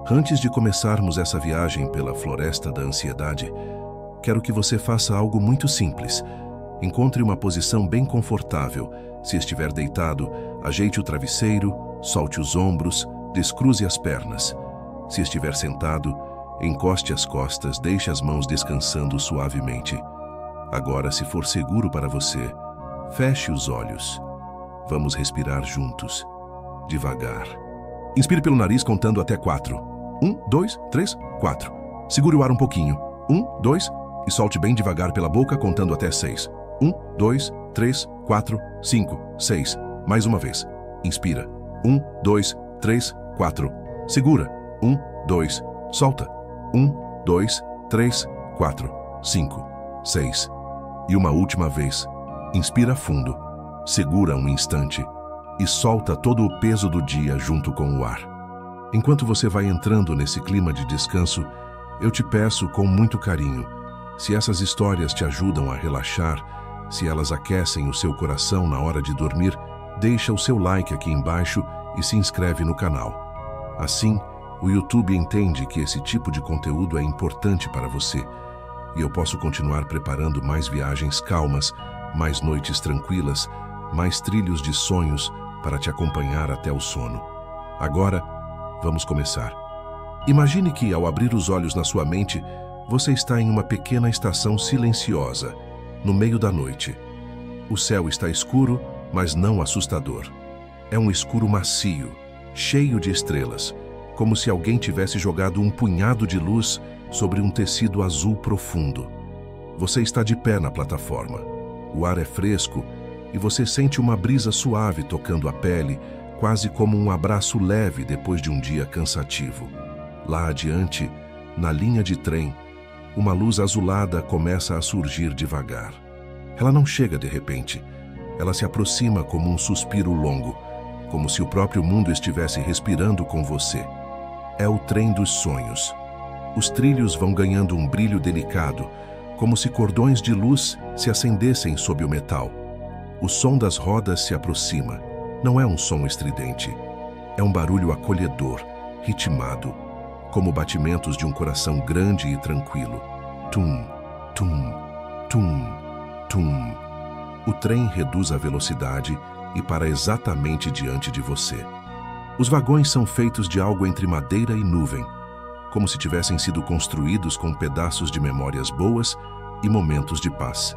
Antes de começarmos essa viagem pela floresta da ansiedade, quero que você faça algo muito simples. Encontre uma posição bem confortável. Se estiver deitado, ajeite o travesseiro, solte os ombros, descruze as pernas. Se estiver sentado, encoste as costas, deixe as mãos descansando suavemente. Agora, se for seguro para você, feche os olhos. Vamos respirar juntos, devagar. Inspire pelo nariz contando até 4. 1, 2, 3, 4. Segure o ar um pouquinho. 1, 2, e solte bem devagar pela boca contando até 6. 1, 2, 3, 4, 5, 6. Mais uma vez. Inspira. 1, 2, 3, 4. Segura. 1, 2. Solta. 1, 2, 3, 4, 5, 6. E uma última vez. Inspira fundo. Segura um instante. E solta todo o peso do dia junto com o ar. Enquanto você vai entrando nesse clima de descanso, eu te peço com muito carinho, se essas histórias te ajudam a relaxar, se elas aquecem o seu coração na hora de dormir, deixa o seu like aqui embaixo e se inscreve no canal. Assim, o YouTube entende que esse tipo de conteúdo é importante para você e eu posso continuar preparando mais viagens calmas, mais noites tranquilas, mais trilhos de sonhos para te acompanhar até o sono. Agora, vamos começar. Imagine que, ao abrir os olhos na sua mente, você está em uma pequena estação silenciosa, no meio da noite. O céu está escuro, mas não assustador. É um escuro macio, cheio de estrelas, como se alguém tivesse jogado um punhado de luz sobre um tecido azul profundo. Você está de pé na plataforma. O ar é fresco e você sente uma brisa suave tocando a pele, quase como um abraço leve depois de um dia cansativo. Lá adiante, na linha de trem, uma luz azulada começa a surgir devagar. Ela não chega de repente. Ela se aproxima como um suspiro longo, como se o próprio mundo estivesse respirando com você. É o trem dos sonhos. Os trilhos vão ganhando um brilho delicado, como se cordões de luz se acendessem sob o metal. O som das rodas se aproxima. Não é um som estridente. É um barulho acolhedor, ritmado, como batimentos de um coração grande e tranquilo. Tum, tum, tum, tum. O trem reduz a velocidade e para exatamente diante de você. Os vagões são feitos de algo entre madeira e nuvem, como se tivessem sido construídos com pedaços de memórias boas e momentos de paz.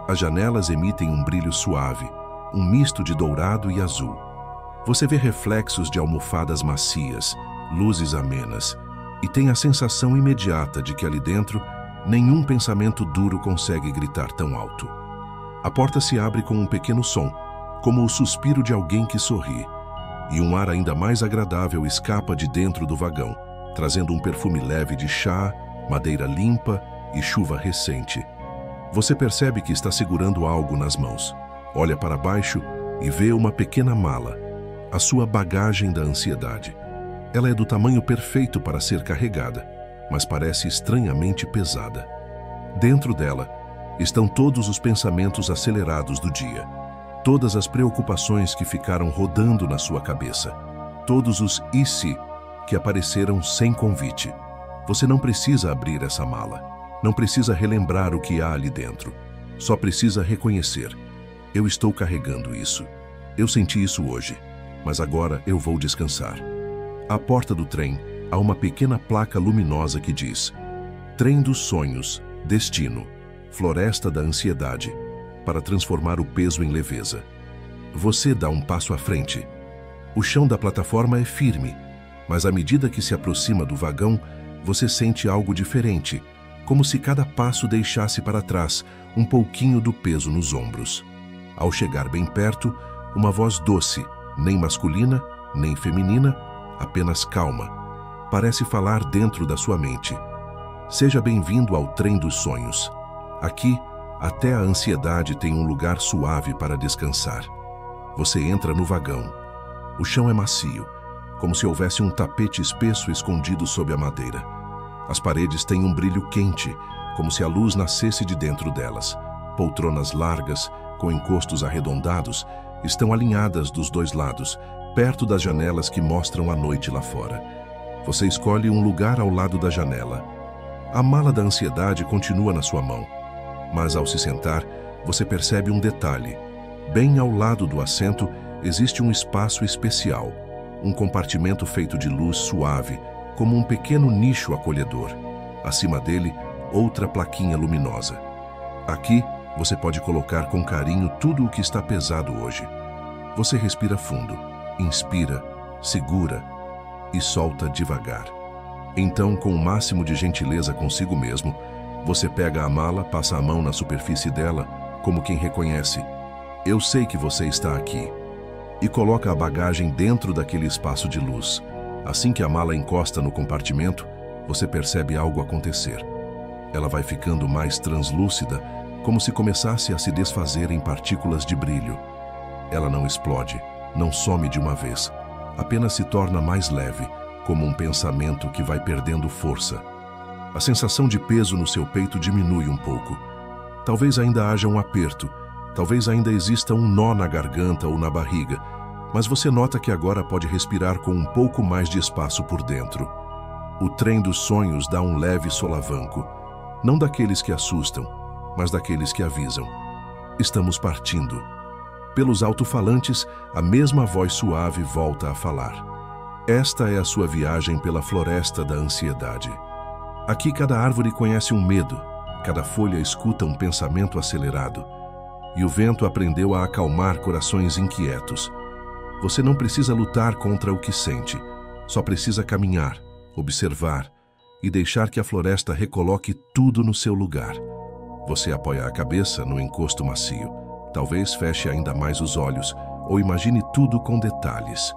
As janelas emitem um brilho suave, um misto de dourado e azul. Você vê reflexos de almofadas macias, luzes amenas, e tem a sensação imediata de que ali dentro nenhum pensamento duro consegue gritar tão alto. A porta se abre com um pequeno som, como o suspiro de alguém que sorri, e um ar ainda mais agradável escapa de dentro do vagão, trazendo um perfume leve de chá, madeira limpa e chuva recente. Você percebe que está segurando algo nas mãos. Olha para baixo e vê uma pequena mala, a sua bagagem da ansiedade. Ela é do tamanho perfeito para ser carregada, mas parece estranhamente pesada. Dentro dela estão todos os pensamentos acelerados do dia, todas as preocupações que ficaram rodando na sua cabeça, todos os "e se" que apareceram sem convite. Você não precisa abrir essa mala, não precisa relembrar o que há ali dentro, só precisa reconhecer. Eu estou carregando isso. Eu senti isso hoje, mas agora eu vou descansar. À porta do trem, há uma pequena placa luminosa que diz: Trem dos sonhos, destino, floresta da ansiedade, para transformar o peso em leveza. Você dá um passo à frente. O chão da plataforma é firme, mas à medida que se aproxima do vagão, você sente algo diferente, como se cada passo deixasse para trás um pouquinho do peso nos ombros. Ao chegar bem perto, uma voz doce, nem masculina, nem feminina, apenas calma, parece falar dentro da sua mente. Seja bem-vindo ao trem dos sonhos. Aqui, até a ansiedade tem um lugar suave para descansar. Você entra no vagão. O chão é macio, como se houvesse um tapete espesso escondido sob a madeira. As paredes têm um brilho quente, como se a luz nascesse de dentro delas. Poltronas largas, com encostos arredondados, estão alinhadas dos dois lados, perto das janelas que mostram a noite lá fora. Você escolhe um lugar ao lado da janela. A mala da ansiedade continua na sua mão, mas ao se sentar, você percebe um detalhe. Bem ao lado do assento existe um espaço especial, um compartimento feito de luz suave, como um pequeno nicho acolhedor. Acima dele, outra plaquinha luminosa. Aqui, você pode colocar com carinho tudo o que está pesado hoje. Você respira fundo, inspira, segura e solta devagar. Então, com o máximo de gentileza consigo mesmo, você pega a mala, passa a mão na superfície dela, como quem reconhece: eu sei que você está aqui. E coloca a bagagem dentro daquele espaço de luz. Assim que a mala encosta no compartimento, você percebe algo acontecer. Ela vai ficando mais translúcida, como se começasse a se desfazer em partículas de brilho. Ela não explode, não some de uma vez. Apenas se torna mais leve, como um pensamento que vai perdendo força. A sensação de peso no seu peito diminui um pouco. Talvez ainda haja um aperto, talvez ainda exista um nó na garganta ou na barriga, mas você nota que agora pode respirar com um pouco mais de espaço por dentro. O trem dos sonhos dá um leve solavanco, não daqueles que assustam, mas daqueles que avisam: estamos partindo. Pelos alto-falantes, a mesma voz suave volta a falar. Esta é a sua viagem pela floresta da ansiedade. Aqui cada árvore conhece um medo, cada folha escuta um pensamento acelerado, e o vento aprendeu a acalmar corações inquietos. Você não precisa lutar contra o que sente, só precisa caminhar, observar e deixar que a floresta recoloque tudo no seu lugar. Você apoia a cabeça no encosto macio, talvez feche ainda mais os olhos ou imagine tudo com detalhes.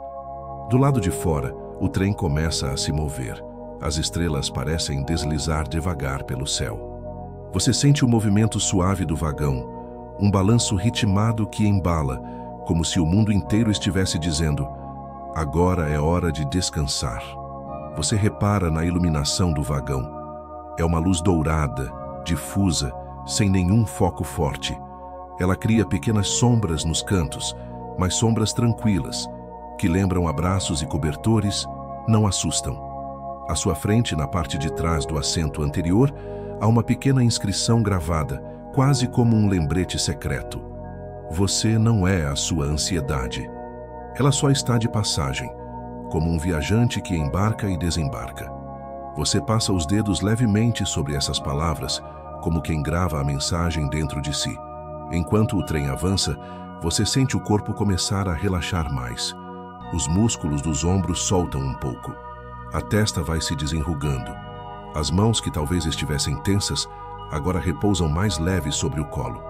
Do lado de fora, o trem começa a se mover. As estrelas parecem deslizar devagar pelo céu. Você sente o movimento suave do vagão, um balanço ritmado que embala, como se o mundo inteiro estivesse dizendo: agora é hora de descansar. Você repara na iluminação do vagão. É uma luz dourada, difusa, sem nenhum foco forte. Ela cria pequenas sombras nos cantos, mas sombras tranquilas, que lembram abraços e cobertores, não assustam. À sua frente, na parte de trás do assento anterior, há uma pequena inscrição gravada, quase como um lembrete secreto. Você não é a sua ansiedade. Ela só está de passagem, como um viajante que embarca e desembarca. Você passa os dedos levemente sobre essas palavras, como quem grava a mensagem dentro de si. Enquanto o trem avança, você sente o corpo começar a relaxar mais. Os músculos dos ombros soltam um pouco. A testa vai se desenrugando. As mãos, que talvez estivessem tensas, agora repousam mais leves sobre o colo.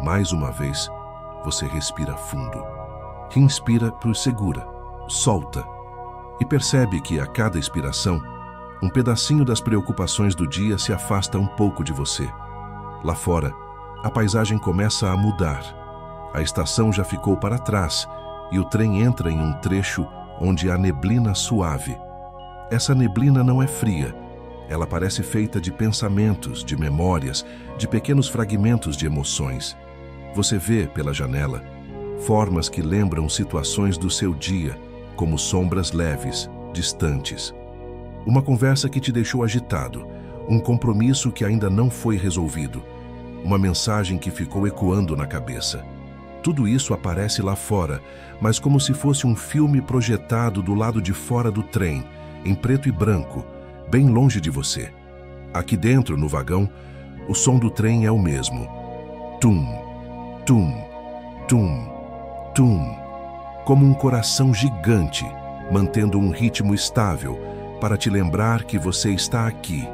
Mais uma vez, você respira fundo. Inspira por segura, solta. E percebe que a cada expiração, um pedacinho das preocupações do dia se afasta um pouco de você. Lá fora, a paisagem começa a mudar. A estação já ficou para trás e o trem entra em um trecho onde há neblina suave. Essa neblina não é fria. Ela parece feita de pensamentos, de memórias, de pequenos fragmentos de emoções. Você vê, pela janela, formas que lembram situações do seu dia, como sombras leves, distantes. Uma conversa que te deixou agitado, um compromisso que ainda não foi resolvido, uma mensagem que ficou ecoando na cabeça. Tudo isso aparece lá fora, mas como se fosse um filme projetado do lado de fora do trem, em preto e branco, bem longe de você. Aqui dentro, no vagão, o som do trem é o mesmo. Tum, tum, tum, tum. Como um coração gigante, mantendo um ritmo estável para te lembrar que você está aqui,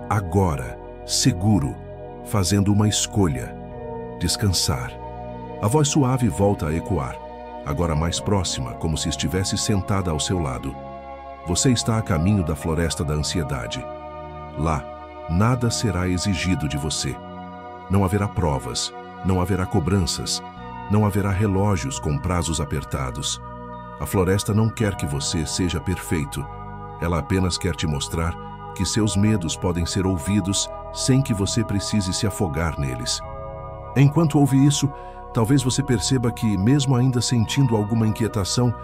agora, seguro, fazendo uma escolha: descansar. A voz suave volta a ecoar, agora mais próxima, como se estivesse sentada ao seu lado. Você está a caminho da floresta da ansiedade. Lá, nada será exigido de você. Não haverá provas, não haverá cobranças, não haverá relógios com prazos apertados. A floresta não quer que você seja perfeito. Ela apenas quer te mostrar que seus medos podem ser ouvidos sem que você precise se afogar neles. Enquanto ouve isso, talvez você perceba que, mesmo ainda sentindo alguma inquietação,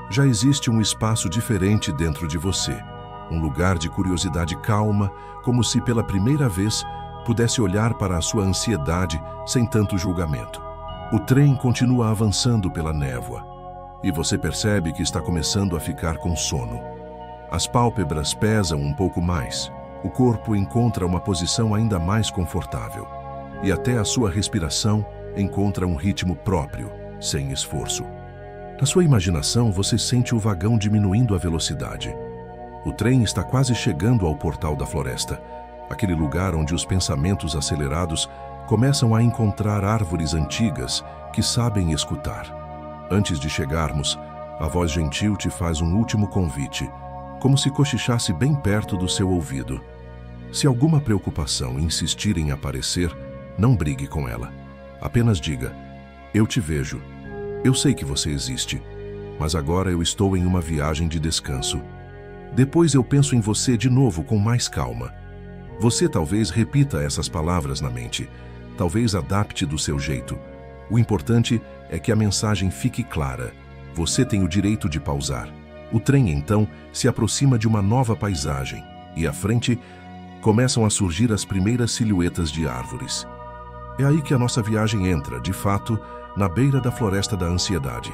já existe um espaço diferente dentro de você. um lugar de curiosidade calma, como se pela primeira vez pudesse olhar para a sua ansiedade sem tanto julgamento. O trem continua avançando pela névoa e você percebe que está começando a ficar com sono. As pálpebras pesam um pouco mais, o corpo encontra uma posição ainda mais confortável e até a sua respiração encontra um ritmo próprio, sem esforço. Na sua imaginação, você sente o vagão diminuindo a velocidade. O trem está quase chegando ao portal da floresta, aquele lugar onde os pensamentos acelerados começam a encontrar árvores antigas que sabem escutar. Antes de chegarmos, a voz gentil te faz um último convite, como se cochichasse bem perto do seu ouvido. Se alguma preocupação insistir em aparecer, não brigue com ela. Apenas diga: eu te vejo. Eu sei que você existe, mas agora eu estou em uma viagem de descanso. Depois eu penso em você de novo com mais calma. Você talvez repita essas palavras na mente, talvez adapte do seu jeito. O importante é que a mensagem fique clara. Você tem o direito de pausar. O trem, então, se aproxima de uma nova paisagem e à frente começam a surgir as primeiras silhuetas de árvores. É aí que a nossa viagem entra, de fato, na beira da floresta da ansiedade.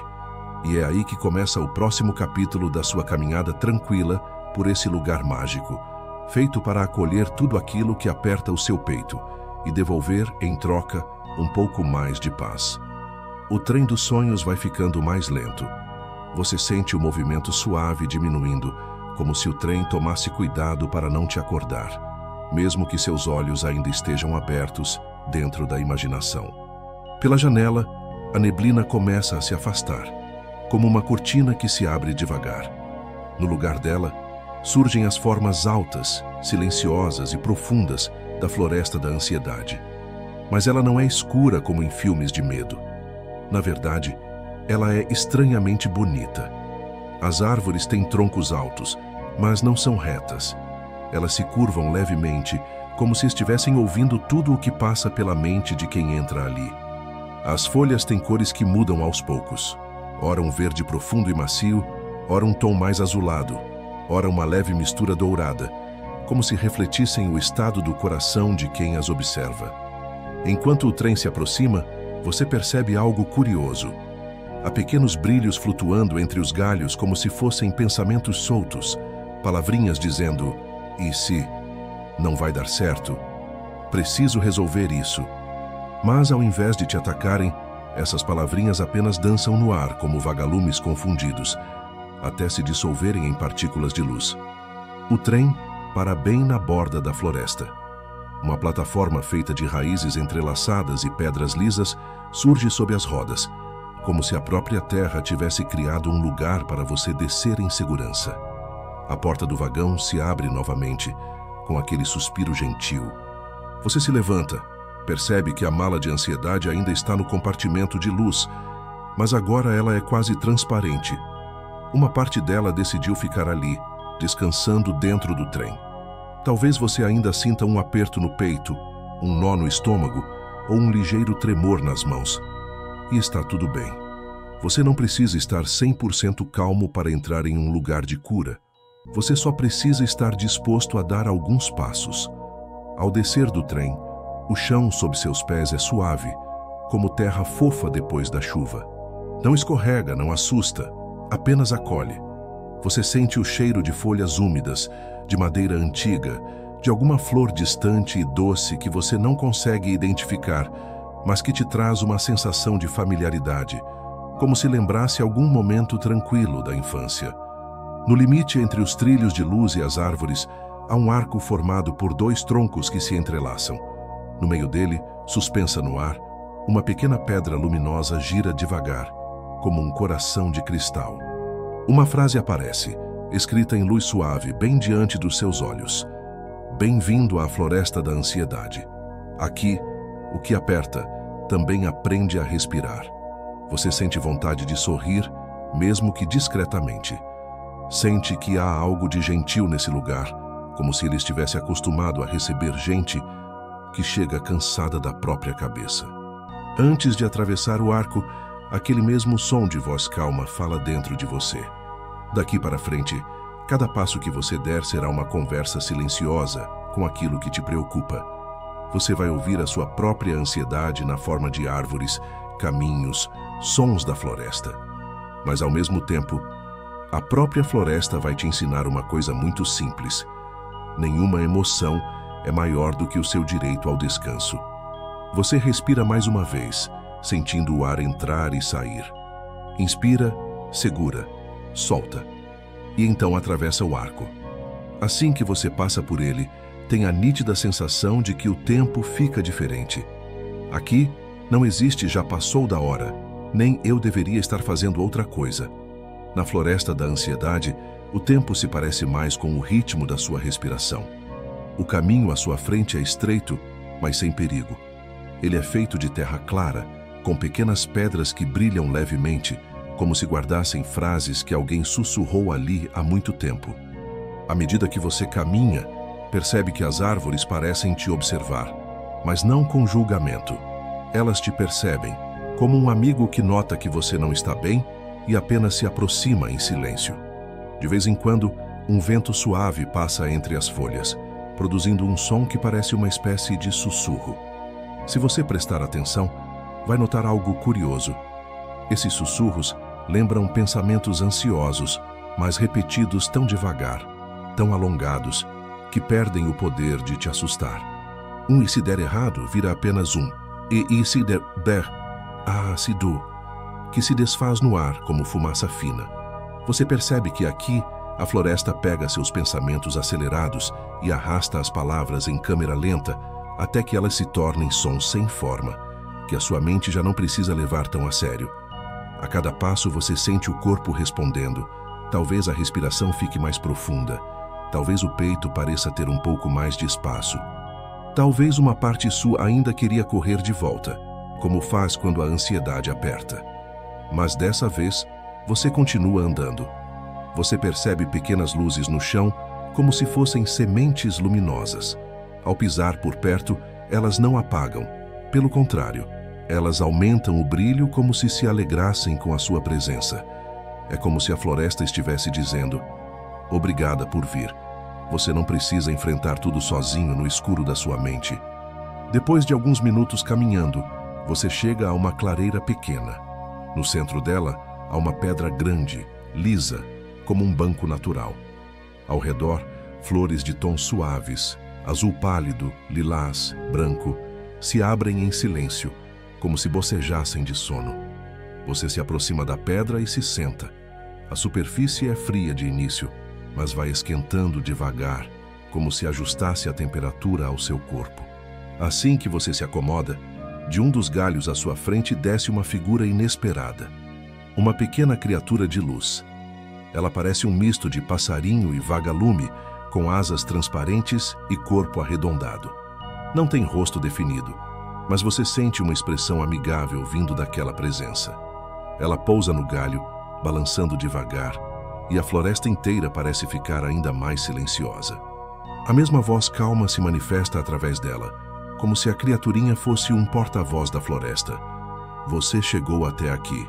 E é aí que começa o próximo capítulo da sua caminhada tranquila por esse lugar mágico, feito para acolher tudo aquilo que aperta o seu peito e devolver, em troca, um pouco mais de paz. O trem dos sonhos vai ficando mais lento. Você sente o movimento suave diminuindo, como se o trem tomasse cuidado para não te acordar, mesmo que seus olhos ainda estejam abertos dentro da imaginação. Pela janela, a neblina começa a se afastar, como uma cortina que se abre devagar. No lugar dela, surgem as formas altas, silenciosas e profundas da floresta da ansiedade. Mas ela não é escura como em filmes de medo. Na verdade, ela é estranhamente bonita. As árvores têm troncos altos, mas não são retas. Elas se curvam levemente, como se estivessem ouvindo tudo o que passa pela mente de quem entra ali. As folhas têm cores que mudam aos poucos. Ora um verde profundo e macio, ora um tom mais azulado, ora uma leve mistura dourada, como se refletissem o estado do coração de quem as observa. Enquanto o trem se aproxima, você percebe algo curioso. Há pequenos brilhos flutuando entre os galhos como se fossem pensamentos soltos, palavrinhas dizendo: e se? Não vai dar certo? Preciso resolver isso. Mas ao invés de te atacarem, essas palavrinhas apenas dançam no ar como vagalumes confundidos, até se dissolverem em partículas de luz. O trem para bem na borda da floresta. Uma plataforma feita de raízes entrelaçadas e pedras lisas surge sob as rodas, como se a própria terra tivesse criado um lugar para você descer em segurança. A porta do vagão se abre novamente, com aquele suspiro gentil. Você se levanta, percebe que a mala de ansiedade ainda está no compartimento de luz, mas agora ela é quase transparente. Uma parte dela decidiu ficar ali, descansando dentro do trem. Talvez você ainda sinta um aperto no peito, um nó no estômago ou um ligeiro tremor nas mãos. E está tudo bem. Você não precisa estar 100% calmo para entrar em um lugar de cura. Você só precisa estar disposto a dar alguns passos. Ao descer do trem, o chão sob seus pés é suave, como terra fofa depois da chuva. Não escorrega, não assusta, apenas acolhe. Você sente o cheiro de folhas úmidas, de madeira antiga, de alguma flor distante e doce que você não consegue identificar, mas que te traz uma sensação de familiaridade, como se lembrasse algum momento tranquilo da infância. No limite entre os trilhos de luz e as árvores, há um arco formado por dois troncos que se entrelaçam. No meio dele, suspensa no ar, uma pequena pedra luminosa gira devagar, como um coração de cristal. Uma frase aparece, escrita em luz suave, bem diante dos seus olhos. Bem-vindo à floresta da ansiedade. Aqui, o que aperta também aprende a respirar. Você sente vontade de sorrir, mesmo que discretamente. Sente que há algo de gentil nesse lugar, como se ele estivesse acostumado a receber gente que chega cansada da própria cabeça. Antes de atravessar o arco, aquele mesmo som de voz calma fala dentro de você. Daqui para frente, Cada passo que você der será uma conversa silenciosa com aquilo que te preocupa. Você vai ouvir a sua própria ansiedade na forma de árvores, caminhos, sons da floresta. Mas ao mesmo tempo, a própria floresta vai te ensinar uma coisa muito simples. Nenhuma emoção é maior do que o seu direito ao descanso. Você respira mais uma vez, sentindo o ar entrar e sair. Inspira, segura, solta. E então atravessa o arco. Assim que você passa por ele, tem a nítida sensação de que o tempo fica diferente. Aqui, não existe já passou da hora, nem eu deveria estar fazendo outra coisa. Na floresta da ansiedade, o tempo se parece mais com o ritmo da sua respiração. O caminho à sua frente é estreito, mas sem perigo. Ele é feito de terra clara, com pequenas pedras que brilham levemente, como se guardassem frases que alguém sussurrou ali há muito tempo. À medida que você caminha, percebe que as árvores parecem te observar, mas não com julgamento. Elas te percebem, como um amigo que nota que você não está bem e apenas se aproxima em silêncio. De vez em quando, um vento suave passa entre as folhas, produzindo um som que parece uma espécie de sussurro. Se você prestar atenção, vai notar algo curioso. Esses sussurros lembram pensamentos ansiosos, mas repetidos tão devagar, tão alongados, que perdem o poder de te assustar. E se der errado, vira apenas E se der, se do, que se desfaz no ar como fumaça fina. Você percebe que aqui a floresta pega seus pensamentos acelerados e arrasta as palavras em câmera lenta até que elas se tornem sons sem forma, que a sua mente já não precisa levar tão a sério. A cada passo você sente o corpo respondendo. Talvez a respiração fique mais profunda. Talvez o peito pareça ter um pouco mais de espaço. Talvez uma parte sua ainda queria correr de volta, como faz quando a ansiedade aperta. Mas dessa vez, você continua andando. Você percebe pequenas luzes no chão, como se fossem sementes luminosas. Ao pisar por perto, elas não apagam. Pelo contrário, elas aumentam o brilho como se alegrassem com a sua presença. É como se a floresta estivesse dizendo: obrigada por vir. Você não precisa enfrentar tudo sozinho no escuro da sua mente. Depois de alguns minutos caminhando, você chega a uma clareira pequena. No centro dela, há uma pedra grande, lisa, como um banco natural. Ao redor, flores de tons suaves, azul pálido, lilás, branco, se abrem em silêncio, como se bocejassem de sono. Você se aproxima da pedra e se senta. A superfície é fria de início, mas vai esquentando devagar, como se ajustasse a temperatura ao seu corpo. Assim que você se acomoda, de um dos galhos à sua frente desce uma figura inesperada. Uma pequena criatura de luz. Ela parece um misto de passarinho e vagalume, com asas transparentes e corpo arredondado. Não tem rosto definido, mas você sente uma expressão amigável vindo daquela presença. Ela pousa no galho, balançando devagar, e a floresta inteira parece ficar ainda mais silenciosa. A mesma voz calma se manifesta através dela, como se a criaturinha fosse um porta-voz da floresta. Você chegou até aqui.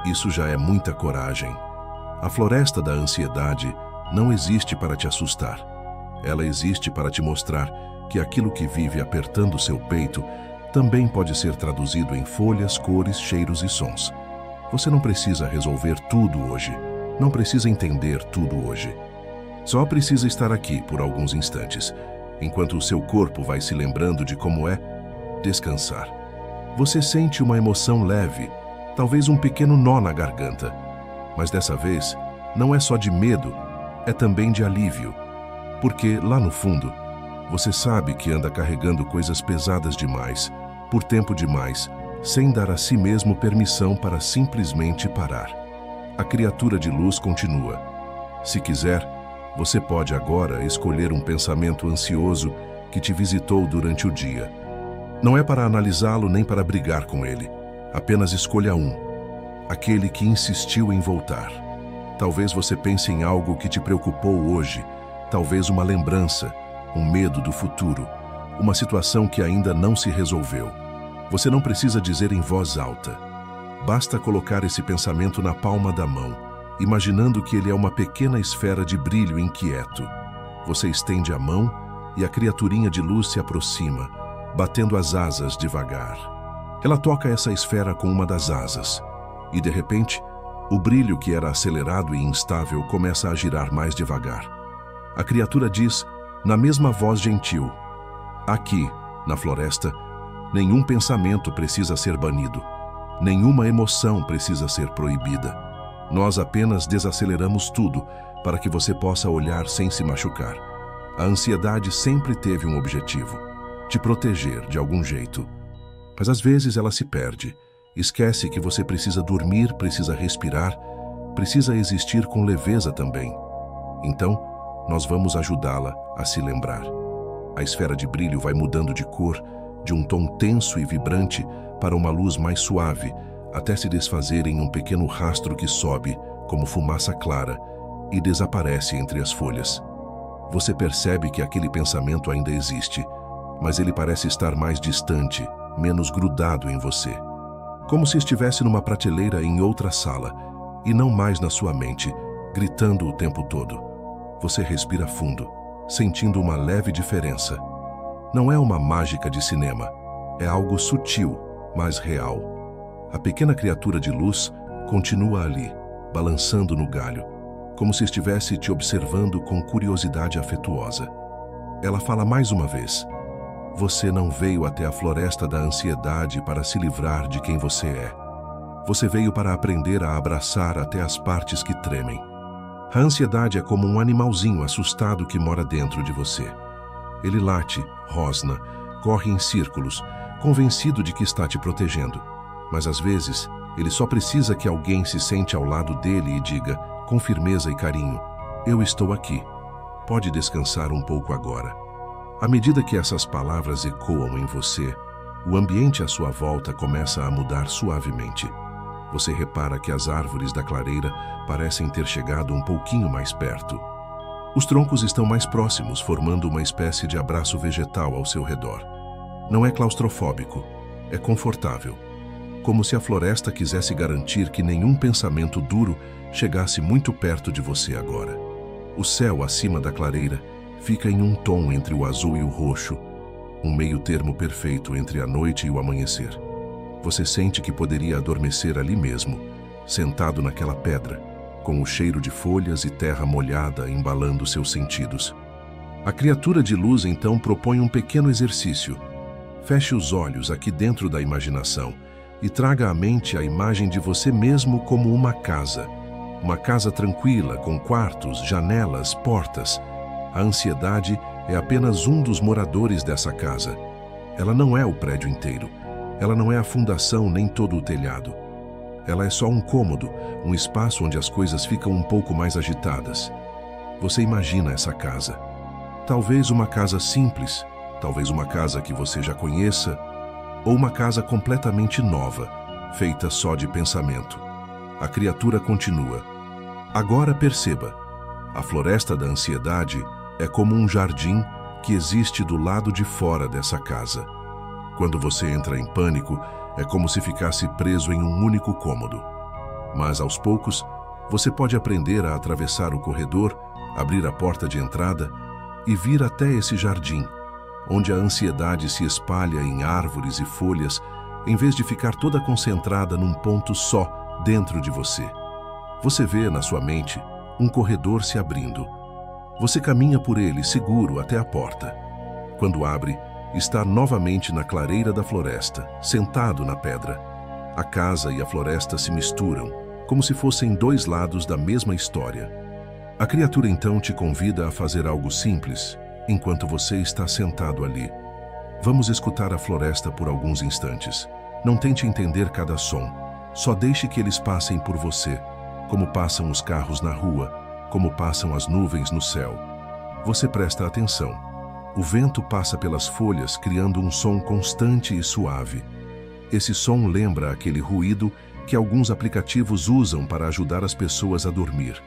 Isso já é muita coragem. A floresta da ansiedade não existe para te assustar. Ela existe para te mostrar que aquilo que vive apertando seu peito também pode ser traduzido em folhas, cores, cheiros e sons. Você não precisa resolver tudo hoje. Não precisa entender tudo hoje. Só precisa estar aqui por alguns instantes, enquanto o seu corpo vai se lembrando de como é descansar. Você sente uma emoção leve, talvez um pequeno nó na garganta. Mas dessa vez, não é só de medo, é também de alívio. Porque, lá no fundo, você sabe que anda carregando coisas pesadas demais, por tempo demais, sem dar a si mesmo permissão para simplesmente parar. A criatura de luz continua. Se quiser, você pode agora escolher um pensamento ansioso que te visitou durante o dia. Não é para analisá-lo nem para brigar com ele. Apenas escolha um. Aquele que insistiu em voltar. Talvez você pense em algo que te preocupou hoje. Talvez uma lembrança, um medo do futuro, uma situação que ainda não se resolveu. Você não precisa dizer em voz alta. Basta colocar esse pensamento na palma da mão, imaginando que ele é uma pequena esfera de brilho inquieto. Você estende a mão e a criaturinha de luz se aproxima, batendo as asas devagar. Ela toca essa esfera com uma das asas e, de repente, o brilho que era acelerado e instável começa a girar mais devagar. A criatura diz, na mesma voz gentil: aqui, na floresta, nenhum pensamento precisa ser banido. Nenhuma emoção precisa ser proibida. Nós apenas desaceleramos tudo para que você possa olhar sem se machucar. A ansiedade sempre teve um objetivo: te proteger de algum jeito. Mas às vezes ela se perde. Esquece que você precisa dormir, precisa respirar, precisa existir com leveza também. Então, nós vamos ajudá-la a se lembrar. A esfera de brilho vai mudando de cor, de um tom tenso e vibrante para uma luz mais suave, até se desfazer em um pequeno rastro que sobe, como fumaça clara, e desaparece entre as folhas. Você percebe que aquele pensamento ainda existe, mas ele parece estar mais distante, menos grudado em você. Como se estivesse numa prateleira em outra sala, e não mais na sua mente, gritando o tempo todo. Você respira fundo, sentindo uma leve diferença. Não é uma mágica de cinema, é algo sutil, mas real. A pequena criatura de luz continua ali, balançando no galho, como se estivesse te observando com curiosidade afetuosa. Ela fala mais uma vez: você não veio até a floresta da ansiedade para se livrar de quem você é. Você veio para aprender a abraçar até as partes que tremem. A ansiedade é como um animalzinho assustado que mora dentro de você. Ele late, rosna, corre em círculos, convencido de que está te protegendo. Mas às vezes, ele só precisa que alguém se sente ao lado dele e diga, com firmeza e carinho: eu estou aqui. Pode descansar um pouco agora. À medida que essas palavras ecoam em você, o ambiente à sua volta começa a mudar suavemente. Você repara que as árvores da clareira parecem ter chegado um pouquinho mais perto. Os troncos estão mais próximos, formando uma espécie de abraço vegetal ao seu redor. Não é claustrofóbico, é confortável. Como se a floresta quisesse garantir que nenhum pensamento duro chegasse muito perto de você agora. O céu acima da clareira fica em um tom entre o azul e o roxo, um meio termo perfeito entre a noite e o amanhecer. Você sente que poderia adormecer ali mesmo, sentado naquela pedra, com o cheiro de folhas e terra molhada embalando seus sentidos. A criatura de luz então propõe um pequeno exercício. Feche os olhos aqui dentro da imaginação e traga à mente a imagem de você mesmo como uma casa. Uma casa tranquila, com quartos, janelas, portas. A ansiedade é apenas um dos moradores dessa casa. Ela não é o prédio inteiro. Ela não é a fundação nem todo o telhado. Ela é só um cômodo, um espaço onde as coisas ficam um pouco mais agitadas. Você imagina essa casa. Talvez uma casa simples, talvez uma casa que você já conheça, ou uma casa completamente nova, feita só de pensamento. A criatura continua. Agora perceba, a floresta da ansiedade é como um jardim que existe do lado de fora dessa casa. Quando você entra em pânico, é como se ficasse preso em um único cômodo. Mas, aos poucos, você pode aprender a atravessar o corredor, abrir a porta de entrada e vir até esse jardim, onde a ansiedade se espalha em árvores e folhas, em vez de ficar toda concentrada num ponto só dentro de você. Você vê, na sua mente, um corredor se abrindo. Você caminha por ele seguro até a porta. Quando abre, está novamente na clareira da floresta, sentado na pedra. A casa e a floresta se misturam, como se fossem dois lados da mesma história. A criatura então te convida a fazer algo simples, enquanto você está sentado ali. Vamos escutar a floresta por alguns instantes. Não tente entender cada som, só deixe que eles passem por você, como passam os carros na rua, como passam as nuvens no céu. Você presta atenção. O vento passa pelas folhas, criando um som constante e suave. Esse som lembra aquele ruído que alguns aplicativos usam para ajudar as pessoas a dormir.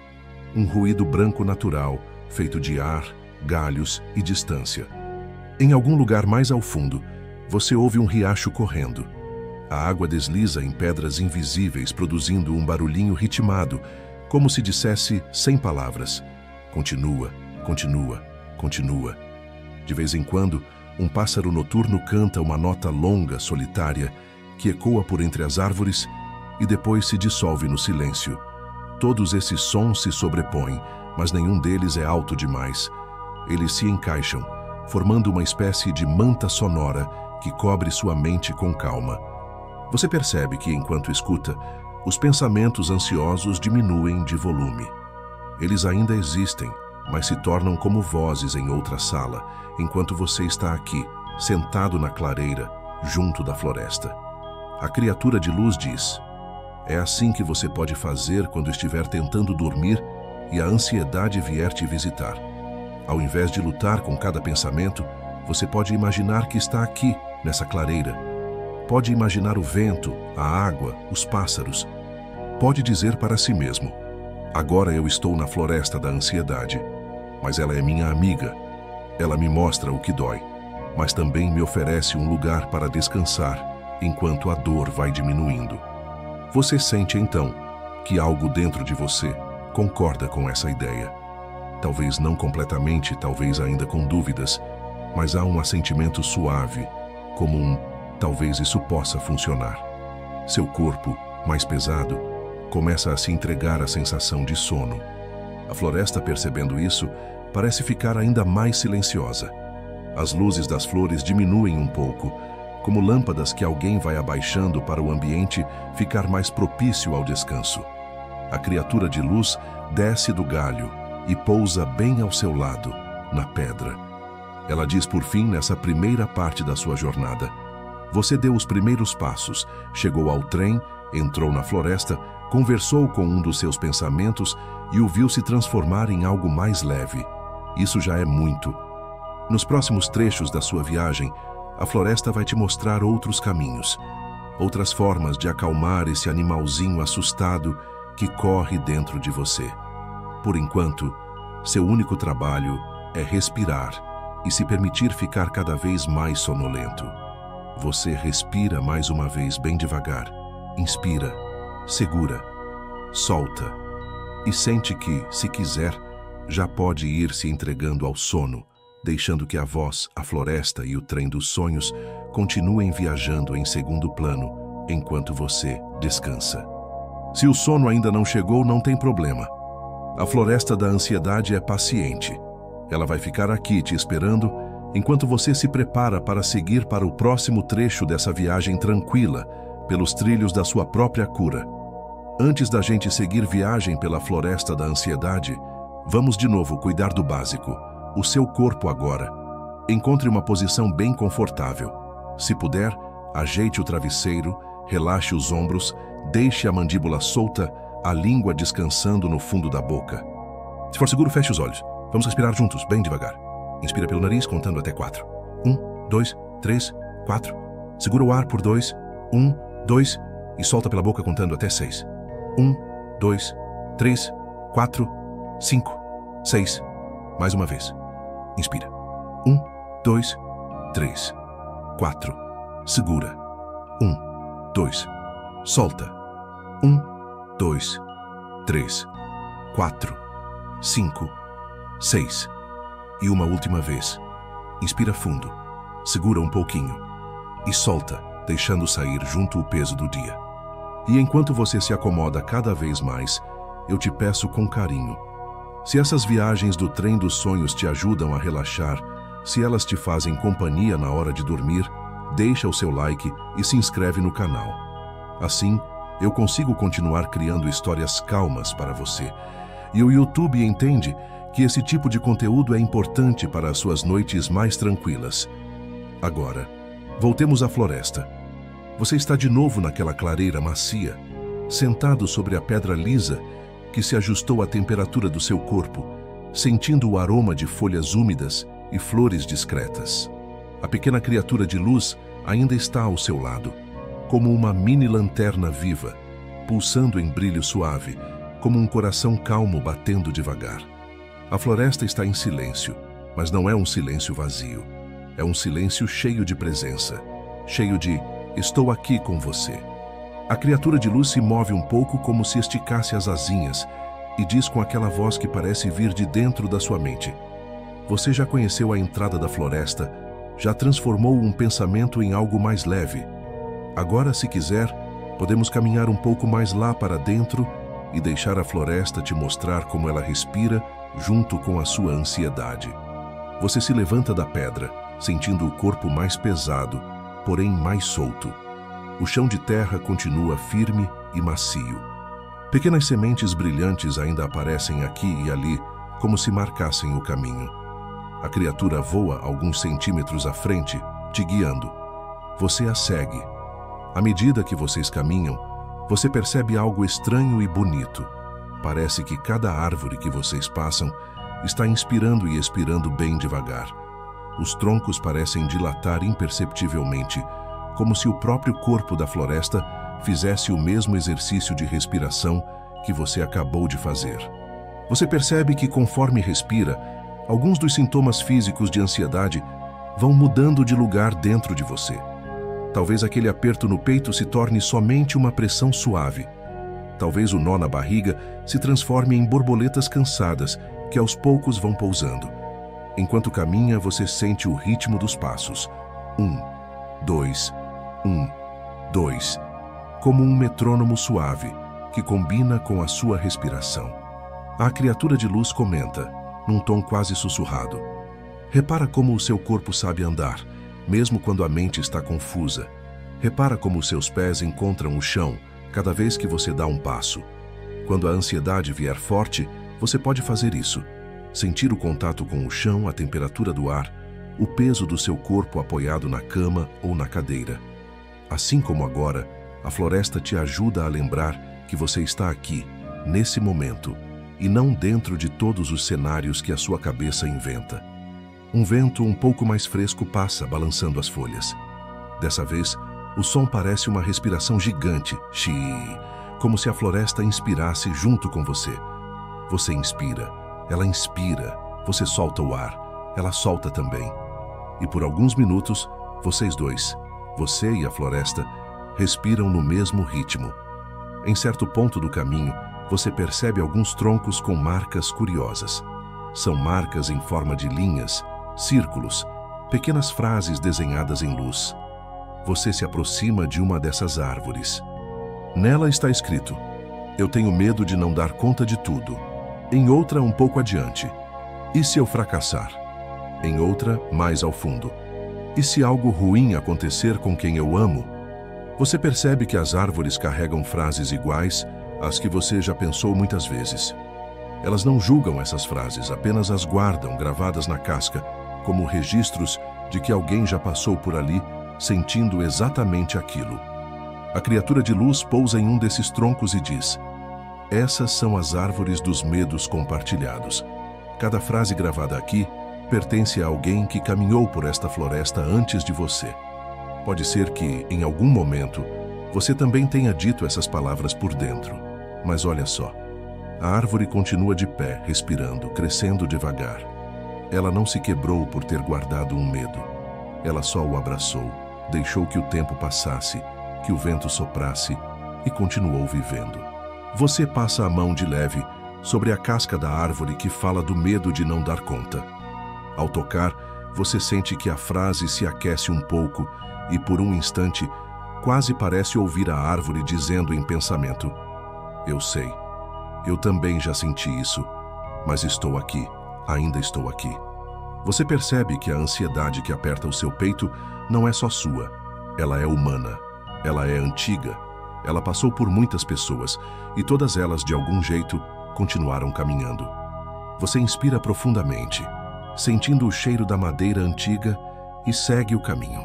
Um ruído branco natural, feito de ar, galhos e distância. Em algum lugar mais ao fundo, você ouve um riacho correndo. A água desliza em pedras invisíveis, produzindo um barulhinho ritmado, como se dissesse sem palavras: continua, continua, continua. De vez em quando, um pássaro noturno canta uma nota longa, solitária, que ecoa por entre as árvores e depois se dissolve no silêncio. Todos esses sons se sobrepõem, mas nenhum deles é alto demais. Eles se encaixam, formando uma espécie de manta sonora que cobre sua mente com calma. Você percebe que, enquanto escuta, os pensamentos ansiosos diminuem de volume. Eles ainda existem, mas se tornam como vozes em outra sala, enquanto você está aqui, sentado na clareira, junto da floresta. A criatura de luz diz: é assim que você pode fazer quando estiver tentando dormir e a ansiedade vier te visitar. Ao invés de lutar com cada pensamento, você pode imaginar que está aqui, nessa clareira. Pode imaginar o vento, a água, os pássaros. Pode dizer para si mesmo: agora eu estou na floresta da ansiedade, mas ela é minha amiga. Ela me mostra o que dói, mas também me oferece um lugar para descansar, enquanto a dor vai diminuindo. Você sente então que algo dentro de você concorda com essa ideia. Talvez não completamente, talvez ainda com dúvidas, mas há um assentimento suave, como um talvez isso possa funcionar. Seu corpo, mais pesado, começa a se entregar à sensação de sono. A floresta, percebendo isso, parece ficar ainda mais silenciosa. As luzes das flores diminuem um pouco, como lâmpadas que alguém vai abaixando para o ambiente ficar mais propício ao descanso. A criatura de luz desce do galho e pousa bem ao seu lado, na pedra. Ela diz por fim nessa primeira parte da sua jornada: você deu os primeiros passos, chegou ao trem, entrou na floresta, conversou com um dos seus pensamentos e o viu se transformar em algo mais leve. Isso já é muito. Nos próximos trechos da sua viagem, a floresta vai te mostrar outros caminhos, outras formas de acalmar esse animalzinho assustado que corre dentro de você. Por enquanto, seu único trabalho é respirar e se permitir ficar cada vez mais sonolento. Você respira mais uma vez bem devagar, inspira, segura, solta e sente que, se quiser, já pode ir se entregando ao sono, deixando que a voz, a floresta e o trem dos sonhos continuem viajando em segundo plano, enquanto você descansa. Se o sono ainda não chegou, não tem problema. A floresta da ansiedade é paciente. Ela vai ficar aqui te esperando, enquanto você se prepara para seguir para o próximo trecho dessa viagem tranquila, pelos trilhos da sua própria cura. Antes da gente seguir viagem pela floresta da ansiedade, vamos de novo cuidar do básico. O seu corpo agora. Encontre uma posição bem confortável. Se puder, ajeite o travesseiro, relaxe os ombros, deixe a mandíbula solta, a língua descansando no fundo da boca. Se for seguro, feche os olhos. Vamos respirar juntos, bem devagar. Inspira pelo nariz, contando até 4. 1, 2, 3, 4. Segura o ar por 2. 1, 2. E solta pela boca, contando até 6. 1, 2, 3, 4, 5, 6. Mais uma vez. Inspira. 1, 2, 3, 4. Segura. 1, 2. Solta. 1, 2, 3, 4, 5, 6. E uma última vez. Inspira fundo. Segura um pouquinho. E solta, deixando sair junto o peso do dia. E enquanto você se acomoda cada vez mais, eu te peço com carinho: se essas viagens do trem dos sonhos te ajudam a relaxar, se elas te fazem companhia na hora de dormir, deixa o seu like e se inscreve no canal. Assim, eu consigo continuar criando histórias calmas para você. E o YouTube entende que esse tipo de conteúdo é importante para as suas noites mais tranquilas. Agora, voltemos à floresta. Você está de novo naquela clareira macia, sentado sobre a pedra lisa que se ajustou à temperatura do seu corpo, sentindo o aroma de folhas úmidas e flores discretas. A pequena criatura de luz ainda está ao seu lado, como uma mini lanterna viva, pulsando em brilho suave, como um coração calmo batendo devagar. A floresta está em silêncio, mas não é um silêncio vazio. É um silêncio cheio de presença, cheio de "estou aqui com você". A criatura de luz se move um pouco como se esticasse as asinhas, e diz com aquela voz que parece vir de dentro da sua mente: você já conheceu a entrada da floresta, já transformou um pensamento em algo mais leve. Agora, se quiser, podemos caminhar um pouco mais lá para dentro e deixar a floresta te mostrar como ela respira junto com a sua ansiedade. Você se levanta da pedra, sentindo o corpo mais pesado, porém mais solto. O chão de terra continua firme e macio. Pequenas sementes brilhantes ainda aparecem aqui e ali, como se marcassem o caminho. A criatura voa alguns centímetros à frente, te guiando. Você a segue. À medida que vocês caminham, você percebe algo estranho e bonito. Parece que cada árvore que vocês passam está inspirando e expirando bem devagar. Os troncos parecem dilatar imperceptivelmente, como se o próprio corpo da floresta fizesse o mesmo exercício de respiração que você acabou de fazer. Você percebe que, conforme respira, alguns dos sintomas físicos de ansiedade vão mudando de lugar dentro de você. Talvez aquele aperto no peito se torne somente uma pressão suave. Talvez o nó na barriga se transforme em borboletas cansadas que aos poucos vão pousando. Enquanto caminha, você sente o ritmo dos passos. 1, 2, 1, 2, como um metrônomo suave que combina com a sua respiração. A criatura de luz comenta, num tom quase sussurrado: repara como o seu corpo sabe andar, mesmo quando a mente está confusa. Repara como os seus pés encontram o chão cada vez que você dá um passo. Quando a ansiedade vier forte, você pode fazer isso. Sentir o contato com o chão, a temperatura do ar, o peso do seu corpo apoiado na cama ou na cadeira. Assim como agora, a floresta te ajuda a lembrar que você está aqui, nesse momento, e não dentro de todos os cenários que a sua cabeça inventa. Um vento um pouco mais fresco passa, balançando as folhas. Dessa vez, o som parece uma respiração gigante, como se a floresta inspirasse junto com você. Você inspira, ela inspira, você solta o ar, ela solta também. E por alguns minutos, vocês dois, você e a floresta, respiram no mesmo ritmo. Em certo ponto do caminho, você percebe alguns troncos com marcas curiosas. São marcas em forma de linhas, círculos, pequenas frases desenhadas em luz. Você se aproxima de uma dessas árvores. Nela está escrito: eu tenho medo de não dar conta de tudo. Em outra, um pouco adiante: e se eu fracassar? Em outra, mais ao fundo: e se algo ruim acontecer com quem eu amo? Você percebe que as árvores carregam frases iguais às que você já pensou muitas vezes. Elas não julgam essas frases, apenas as guardam gravadas na casca, como registros de que alguém já passou por ali sentindo exatamente aquilo. A criatura de luz pousa em um desses troncos e diz: essas são as árvores dos medos compartilhados. Cada frase gravada aqui pertence a alguém que caminhou por esta floresta antes de você. Pode ser que, em algum momento, você também tenha dito essas palavras por dentro. Mas olha só, a árvore continua de pé, respirando, crescendo devagar. Ela não se quebrou por ter guardado um medo. Ela só o abraçou, deixou que o tempo passasse, que o vento soprasse e continuou vivendo. Você passa a mão de leve sobre a casca da árvore que fala do medo de não dar conta. Ao tocar, você sente que a frase se aquece um pouco e, por um instante, quase parece ouvir a árvore dizendo em pensamento: eu sei, eu também já senti isso, mas estou aqui, ainda estou aqui. Você percebe que a ansiedade que aperta o seu peito não é só sua, ela é humana, ela é antiga, ela passou por muitas pessoas e todas elas, de algum jeito, continuaram caminhando. Você inspira profundamente, sentindo o cheiro da madeira antiga, e segue o caminho.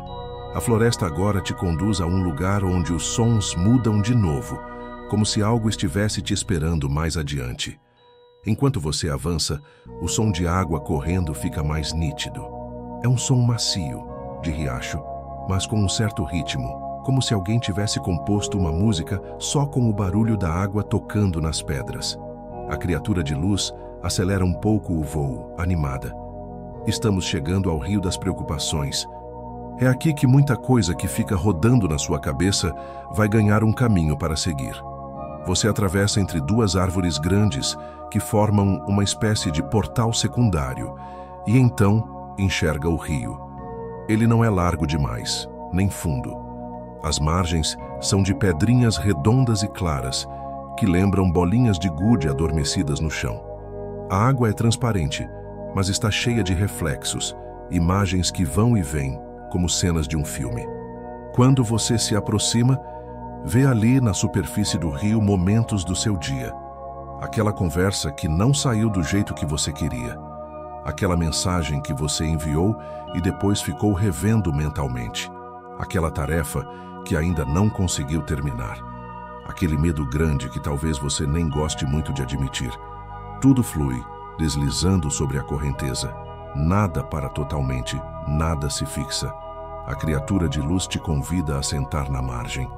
A floresta agora te conduz a um lugar onde os sons mudam de novo, como se algo estivesse te esperando mais adiante. Enquanto você avança, o som de água correndo fica mais nítido. É um som macio, de riacho, mas com um certo ritmo, como se alguém tivesse composto uma música só com o barulho da água tocando nas pedras. A criatura de luz acelera um pouco o voo, animada. Estamos chegando ao rio das preocupações. É aqui que muita coisa que fica rodando na sua cabeça vai ganhar um caminho para seguir. Você atravessa entre duas árvores grandes que formam uma espécie de portal secundário e então enxerga o rio. Ele não é largo demais, nem fundo. As margens são de pedrinhas redondas e claras, que lembram bolinhas de gude adormecidas no chão. A água é transparente, mas está cheia de reflexos, imagens que vão e vêm, como cenas de um filme. Quando você se aproxima, vê ali na superfície do rio momentos do seu dia. Aquela conversa que não saiu do jeito que você queria. Aquela mensagem que você enviou e depois ficou revendo mentalmente. Aquela tarefa que ainda não conseguiu terminar. Aquele medo grande que talvez você nem goste muito de admitir. Tudo flui, deslizando sobre a correnteza. Nada para totalmente, nada se fixa. A criatura de luz te convida a sentar na margem.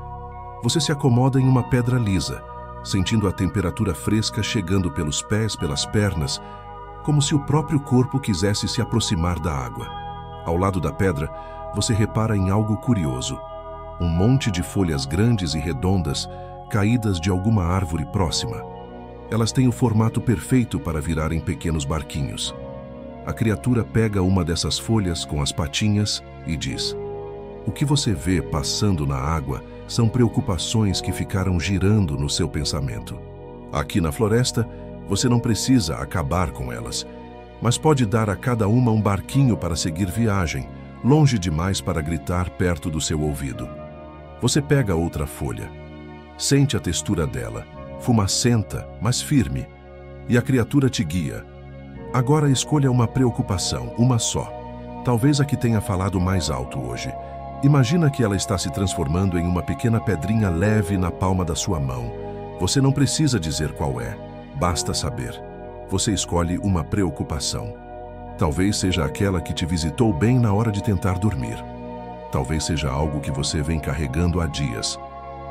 Você se acomoda em uma pedra lisa, sentindo a temperatura fresca chegando pelos pés, pelas pernas, como se o próprio corpo quisesse se aproximar da água. Ao lado da pedra, você repara em algo curioso. Um monte de folhas grandes e redondas, caídas de alguma árvore próxima. Elas têm o formato perfeito para virarem pequenos barquinhos. A criatura pega uma dessas folhas com as patinhas e diz: "O que você vê passando na água são preocupações que ficaram girando no seu pensamento. Aqui na floresta, você não precisa acabar com elas, mas pode dar a cada uma um barquinho para seguir viagem, longe demais para gritar perto do seu ouvido." Você pega outra folha. Sente a textura dela, fumacenta, mas firme, e a criatura te guia. Agora escolha uma preocupação, uma só. Talvez a que tenha falado mais alto hoje. Imagina que ela está se transformando em uma pequena pedrinha leve na palma da sua mão. Você não precisa dizer qual é, basta saber. Você escolhe uma preocupação. Talvez seja aquela que te visitou bem na hora de tentar dormir. Talvez seja algo que você vem carregando há dias.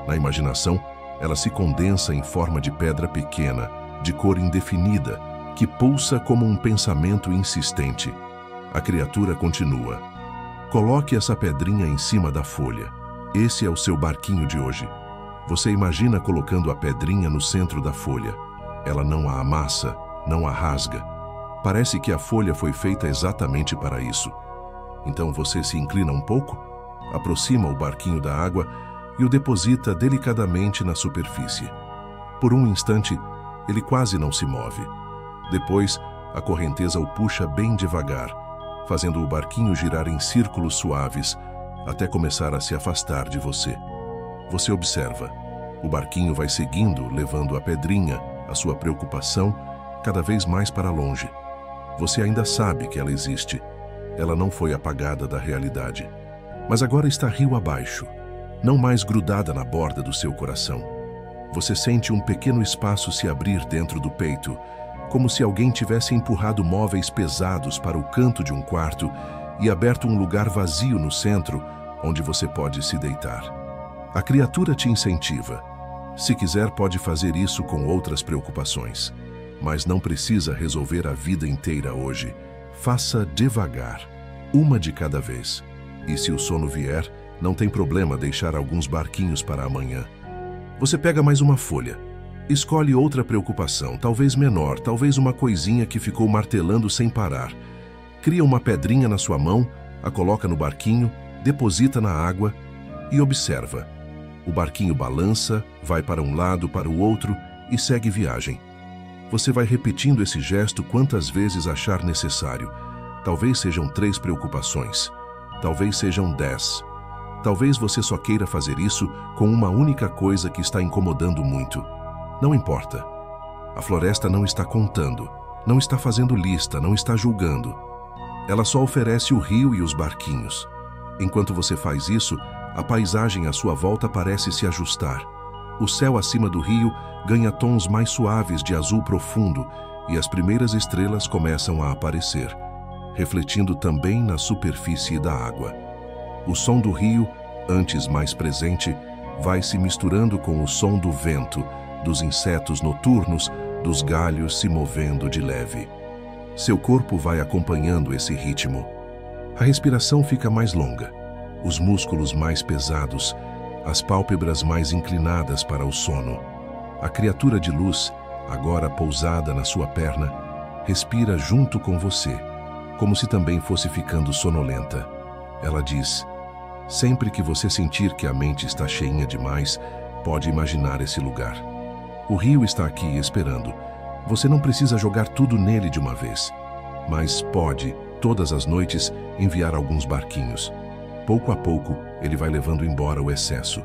Na imaginação, ela se condensa em forma de pedra pequena, de cor indefinida, que pulsa como um pensamento insistente. A criatura continua: "Coloque essa pedrinha em cima da folha. Esse é o seu barquinho de hoje." Você imagina colocando a pedrinha no centro da folha. Ela não a amassa, não a rasga. Parece que a folha foi feita exatamente para isso. Então você se inclina um pouco, aproxima o barquinho da água e o deposita delicadamente na superfície. Por um instante, ele quase não se move. Depois, a correnteza o puxa bem devagar, fazendo o barquinho girar em círculos suaves, até começar a se afastar de você. Você observa. O barquinho vai seguindo, levando a pedrinha, a sua preocupação, cada vez mais para longe. Você ainda sabe que ela existe. Ela não foi apagada da realidade. Mas agora está rio abaixo, não mais grudada na borda do seu coração. Você sente um pequeno espaço se abrir dentro do peito, como se alguém tivesse empurrado móveis pesados para o canto de um quarto e aberto um lugar vazio no centro, onde você pode se deitar. A criatura te incentiva. Se quiser, pode fazer isso com outras preocupações, mas não precisa resolver a vida inteira hoje. Faça devagar, uma de cada vez. E se o sono vier, não tem problema deixar alguns barquinhos para amanhã. Você pega mais uma folha. Escolhe outra preocupação, talvez menor, talvez uma coisinha que ficou martelando sem parar. Cria uma pedrinha na sua mão, a coloca no barquinho, deposita na água e observa. O barquinho balança, vai para um lado, para o outro e segue viagem. Você vai repetindo esse gesto quantas vezes achar necessário. Talvez sejam 3 preocupações. Talvez sejam 10. Talvez você só queira fazer isso com uma única coisa que está incomodando muito. Não importa. A floresta não está contando, não está fazendo lista, não está julgando. Ela só oferece o rio e os barquinhos. Enquanto você faz isso, a paisagem à sua volta parece se ajustar. O céu acima do rio ganha tons mais suaves de azul profundo e as primeiras estrelas começam a aparecer, refletindo também na superfície da água. O som do rio, antes mais presente, vai se misturando com o som do vento, dos insetos noturnos, dos galhos se movendo de leve. Seu corpo vai acompanhando esse ritmo. A respiração fica mais longa, os músculos mais pesados, as pálpebras mais inclinadas para o sono. A criatura de luz, agora pousada na sua perna, respira junto com você, como se também fosse ficando sonolenta. Ela diz: sempre que você sentir que a mente está cheinha demais, pode imaginar esse lugar. O rio está aqui esperando. Você não precisa jogar tudo nele de uma vez, mas pode, todas as noites, enviar alguns barquinhos. Pouco a pouco, ele vai levando embora o excesso.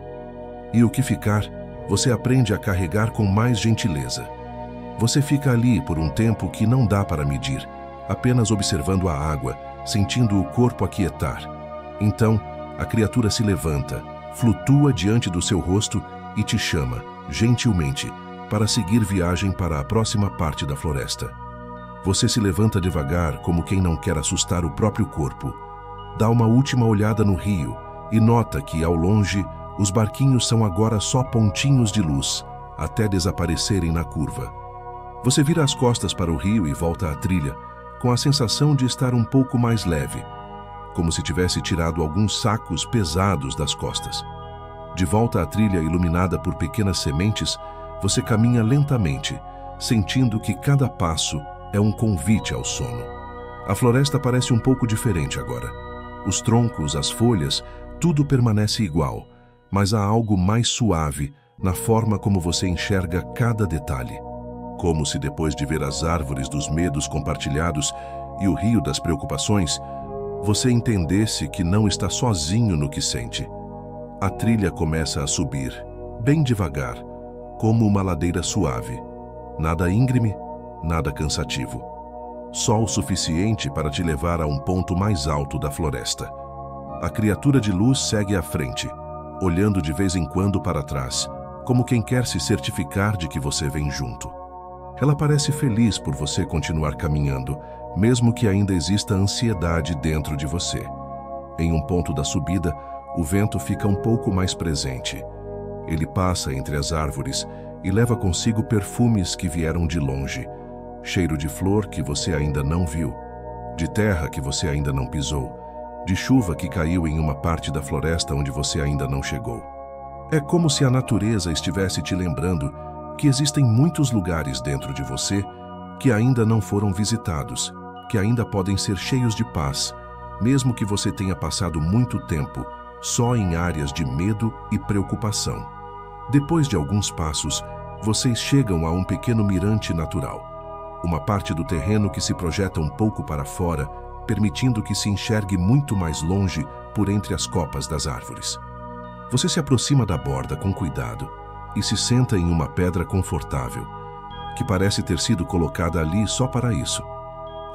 E o que ficar, você aprende a carregar com mais gentileza. Você fica ali por um tempo que não dá para medir, apenas observando a água, sentindo o corpo aquietar. Então, a criatura se levanta, flutua diante do seu rosto e te chama, gentilmente, para seguir viagem para a próxima parte da floresta. Você se levanta devagar, como quem não quer assustar o próprio corpo. Dá uma última olhada no rio e nota que, ao longe, os barquinhos são agora só pontinhos de luz, até desaparecerem na curva. Você vira as costas para o rio e volta à trilha, com a sensação de estar um pouco mais leve, como se tivesse tirado alguns sacos pesados das costas. De volta à trilha iluminada por pequenas sementes, você caminha lentamente, sentindo que cada passo é um convite ao sono. A floresta parece um pouco diferente agora. Os troncos, as folhas, tudo permanece igual, mas há algo mais suave na forma como você enxerga cada detalhe. Como se depois de ver as árvores dos medos compartilhados e o rio das preocupações, você entendesse que não está sozinho no que sente. A trilha começa a subir, bem devagar, como uma ladeira suave. Nada íngreme, nada cansativo. Só o suficiente para te levar a um ponto mais alto da floresta. A criatura de luz segue à frente, olhando de vez em quando para trás, como quem quer se certificar de que você vem junto. Ela parece feliz por você continuar caminhando, mesmo que ainda exista ansiedade dentro de você. Em um ponto da subida, o vento fica um pouco mais presente. Ele passa entre as árvores e leva consigo perfumes que vieram de longe, cheiro de flor que você ainda não viu, de terra que você ainda não pisou, de chuva que caiu em uma parte da floresta onde você ainda não chegou. É como se a natureza estivesse te lembrando que existem muitos lugares dentro de você que ainda não foram visitados, que ainda podem ser cheios de paz, mesmo que você tenha passado muito tempo só em áreas de medo e preocupação. Depois de alguns passos, vocês chegam a um pequeno mirante natural, uma parte do terreno que se projeta um pouco para fora, permitindo que se enxergue muito mais longe por entre as copas das árvores. Você se aproxima da borda com cuidado e se senta em uma pedra confortável, que parece ter sido colocada ali só para isso.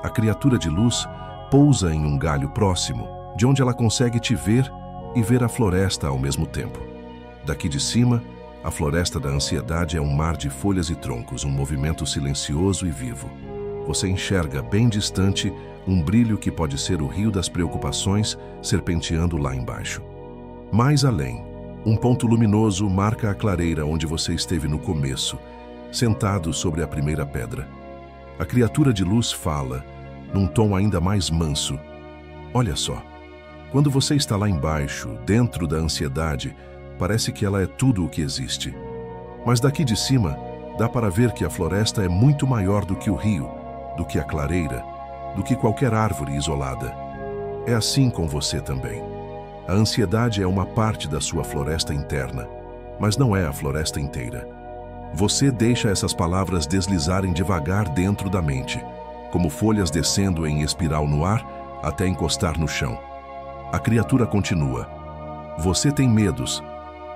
A criatura de luz pousa em um galho próximo, de onde ela consegue te ver e ver a floresta ao mesmo tempo. Daqui de cima, a floresta da ansiedade é um mar de folhas e troncos, um movimento silencioso e vivo. Você enxerga bem distante um brilho que pode ser o rio das preocupações serpenteando lá embaixo. Mais além, um ponto luminoso marca a clareira onde você esteve no começo, sentado sobre a primeira pedra. A criatura de luz fala, num tom ainda mais manso: olha só, quando você está lá embaixo, dentro da ansiedade, parece que ela é tudo o que existe. Mas daqui de cima, dá para ver que a floresta é muito maior do que o rio, do que a clareira, do que qualquer árvore isolada. É assim com você também. A ansiedade é uma parte da sua floresta interna, mas não é a floresta inteira. Você deixa essas palavras deslizarem devagar dentro da mente, como folhas descendo em espiral no ar até encostar no chão. A criatura continua: você tem medos,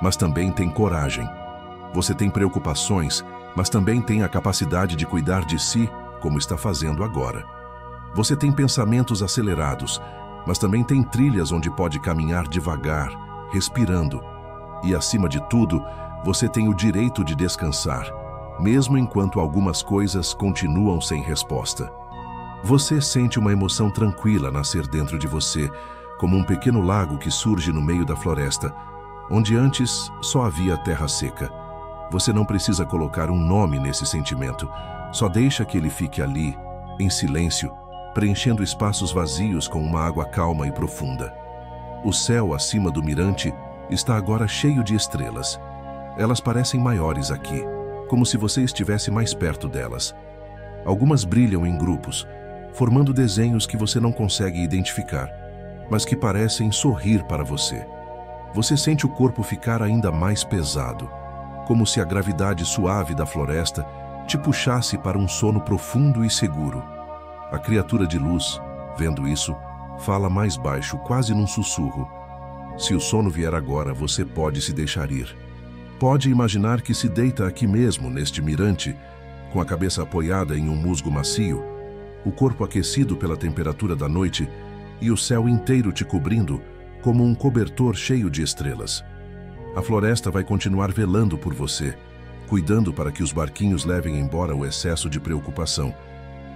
mas também tem coragem. Você tem preocupações, mas também tem a capacidade de cuidar de si, como está fazendo agora. Você tem pensamentos acelerados, mas também tem trilhas onde pode caminhar devagar, respirando. E, acima de tudo, você tem o direito de descansar, mesmo enquanto algumas coisas continuam sem resposta. Você sente uma emoção tranquila nascer dentro de você, como um pequeno lago que surge no meio da floresta, onde antes só havia terra seca. Você não precisa colocar um nome nesse sentimento, só deixa que ele fique ali, em silêncio, preenchendo espaços vazios com uma água calma e profunda. O céu acima do mirante está agora cheio de estrelas. Elas parecem maiores aqui, como se você estivesse mais perto delas. Algumas brilham em grupos, formando desenhos que você não consegue identificar, mas que parecem sorrir para você. Você sente o corpo ficar ainda mais pesado, como se a gravidade suave da floresta te puxasse para um sono profundo e seguro. A criatura de luz, vendo isso, fala mais baixo, quase num sussurro. Se o sono vier agora, você pode se deixar ir. Pode imaginar que se deita aqui mesmo, neste mirante, com a cabeça apoiada em um musgo macio, o corpo aquecido pela temperatura da noite e o céu inteiro te cobrindo como um cobertor cheio de estrelas. A floresta vai continuar velando por você, cuidando para que os barquinhos levem embora o excesso de preocupação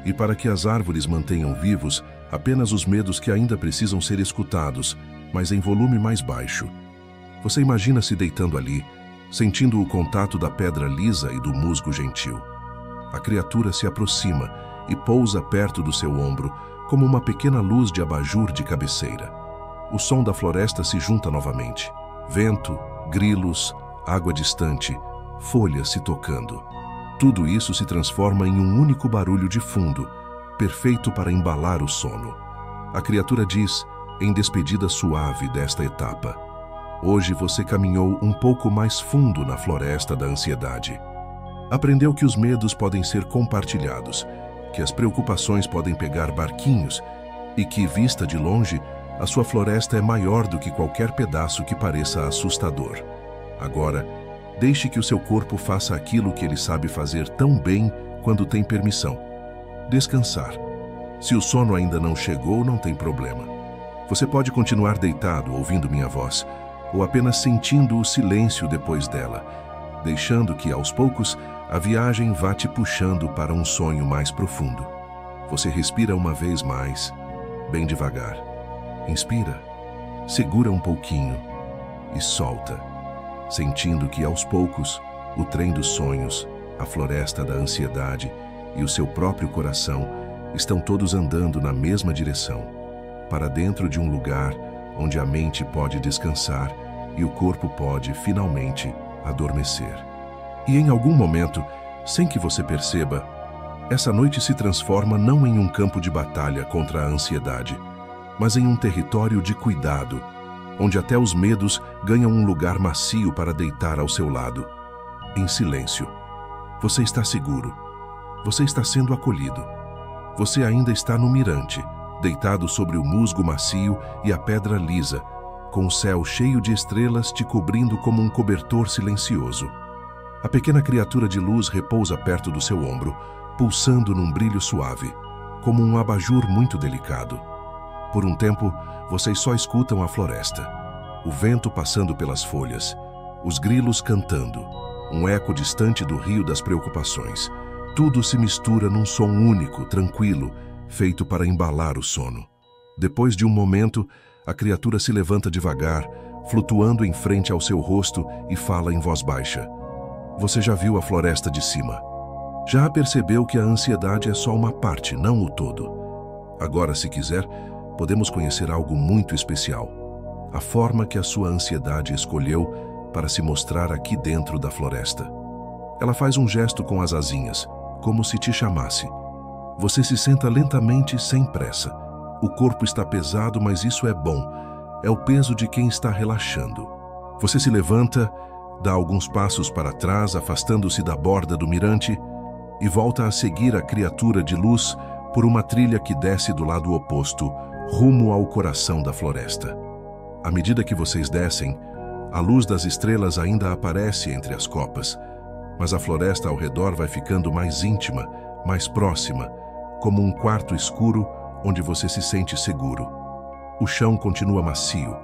e para que as árvores mantenham vivos apenas os medos que ainda precisam ser escutados, mas em volume mais baixo. Você imagina se deitando ali, sentindo o contato da pedra lisa e do musgo gentil. A criatura se aproxima e pousa perto do seu ombro, como uma pequena luz de abajur de cabeceira. O som da floresta se junta novamente. Vento, grilos, água distante, folhas se tocando. Tudo isso se transforma em um único barulho de fundo, perfeito para embalar o sono. A criatura diz, em despedida suave desta etapa: hoje você caminhou um pouco mais fundo na floresta da ansiedade. Aprendeu que os medos podem ser compartilhados, que as preocupações podem pegar barquinhos e que, vista de longe, a sua floresta é maior do que qualquer pedaço que pareça assustador. Agora, deixe que o seu corpo faça aquilo que ele sabe fazer tão bem quando tem permissão: descansar. Se o sono ainda não chegou, não tem problema. Você pode continuar deitado, ouvindo minha voz, ou apenas sentindo o silêncio depois dela, deixando que, aos poucos, a viagem vá te puxando para um sonho mais profundo. Você respira uma vez mais, bem devagar. Inspira, segura um pouquinho e solta, sentindo que, aos poucos, o trem dos sonhos, a floresta da ansiedade e o seu próprio coração estão todos andando na mesma direção, para dentro de um lugar onde a mente pode descansar e o corpo pode, finalmente, adormecer. E em algum momento, sem que você perceba, essa noite se transforma não em um campo de batalha contra a ansiedade, mas em um território de cuidado, onde até os medos ganham um lugar macio para deitar ao seu lado. Em silêncio. Você está seguro. Você está sendo acolhido. Você ainda está no mirante, deitado sobre o musgo macio e a pedra lisa, com o céu cheio de estrelas te cobrindo como um cobertor silencioso. A pequena criatura de luz repousa perto do seu ombro, pulsando num brilho suave, como um abajur muito delicado. Por um tempo, vocês só escutam a floresta, o vento passando pelas folhas, os grilos cantando, um eco distante do rio das preocupações. Tudo se mistura num som único, tranquilo, feito para embalar o sono. Depois de um momento, a criatura se levanta devagar, flutuando em frente ao seu rosto e fala em voz baixa. Você já viu a floresta de cima. Já percebeu que a ansiedade é só uma parte, não o todo. Agora, se quiser, podemos conhecer algo muito especial. A forma que a sua ansiedade escolheu para se mostrar aqui dentro da floresta. Ela faz um gesto com as asinhas, como se te chamasse. Você se senta lentamente, sem pressa. O corpo está pesado, mas isso é bom. É o peso de quem está relaxando. Você se levanta, dá alguns passos para trás, afastando-se da borda do mirante, e volta a seguir a criatura de luz por uma trilha que desce do lado oposto, rumo ao coração da floresta. À medida que vocês descem, a luz das estrelas ainda aparece entre as copas, mas a floresta ao redor vai ficando mais íntima, mais próxima, como um quarto escuro onde você se sente seguro. O chão continua macio,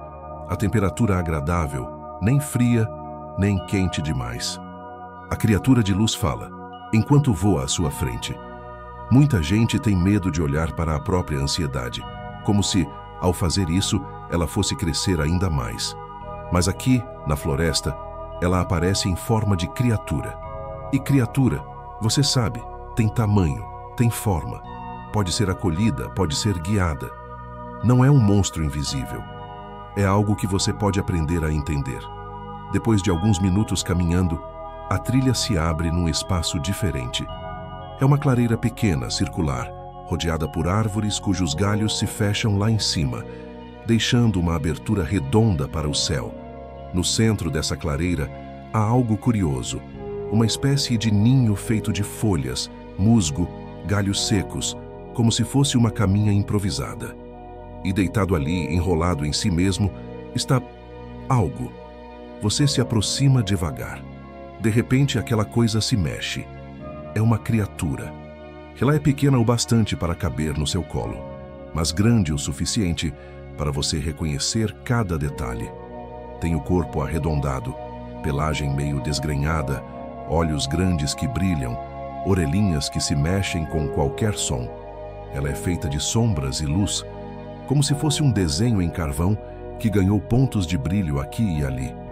a temperatura agradável, nem fria, nem quente demais. A criatura de luz fala, enquanto voa à sua frente. Muita gente tem medo de olhar para a própria ansiedade, como se, ao fazer isso, ela fosse crescer ainda mais. Mas aqui, na floresta, ela aparece em forma de criatura. E criatura, você sabe, tem tamanho, tem forma. Pode ser acolhida, pode ser guiada. Não é um monstro invisível. É algo que você pode aprender a entender. Depois de alguns minutos caminhando, a trilha se abre num espaço diferente. É uma clareira pequena, circular, rodeada por árvores cujos galhos se fecham lá em cima, deixando uma abertura redonda para o céu. No centro dessa clareira há algo curioso, uma espécie de ninho feito de folhas, musgo, galhos secos, como se fosse uma caminha improvisada. E deitado ali, enrolado em si mesmo, está algo. Você se aproxima devagar. De repente, aquela coisa se mexe. É uma criatura. Ela é pequena o bastante para caber no seu colo, mas grande o suficiente para você reconhecer cada detalhe. Tem o corpo arredondado, pelagem meio desgrenhada, olhos grandes que brilham, orelhinhas que se mexem com qualquer som. Ela é feita de sombras e luz, como se fosse um desenho em carvão que ganhou pontos de brilho aqui e ali.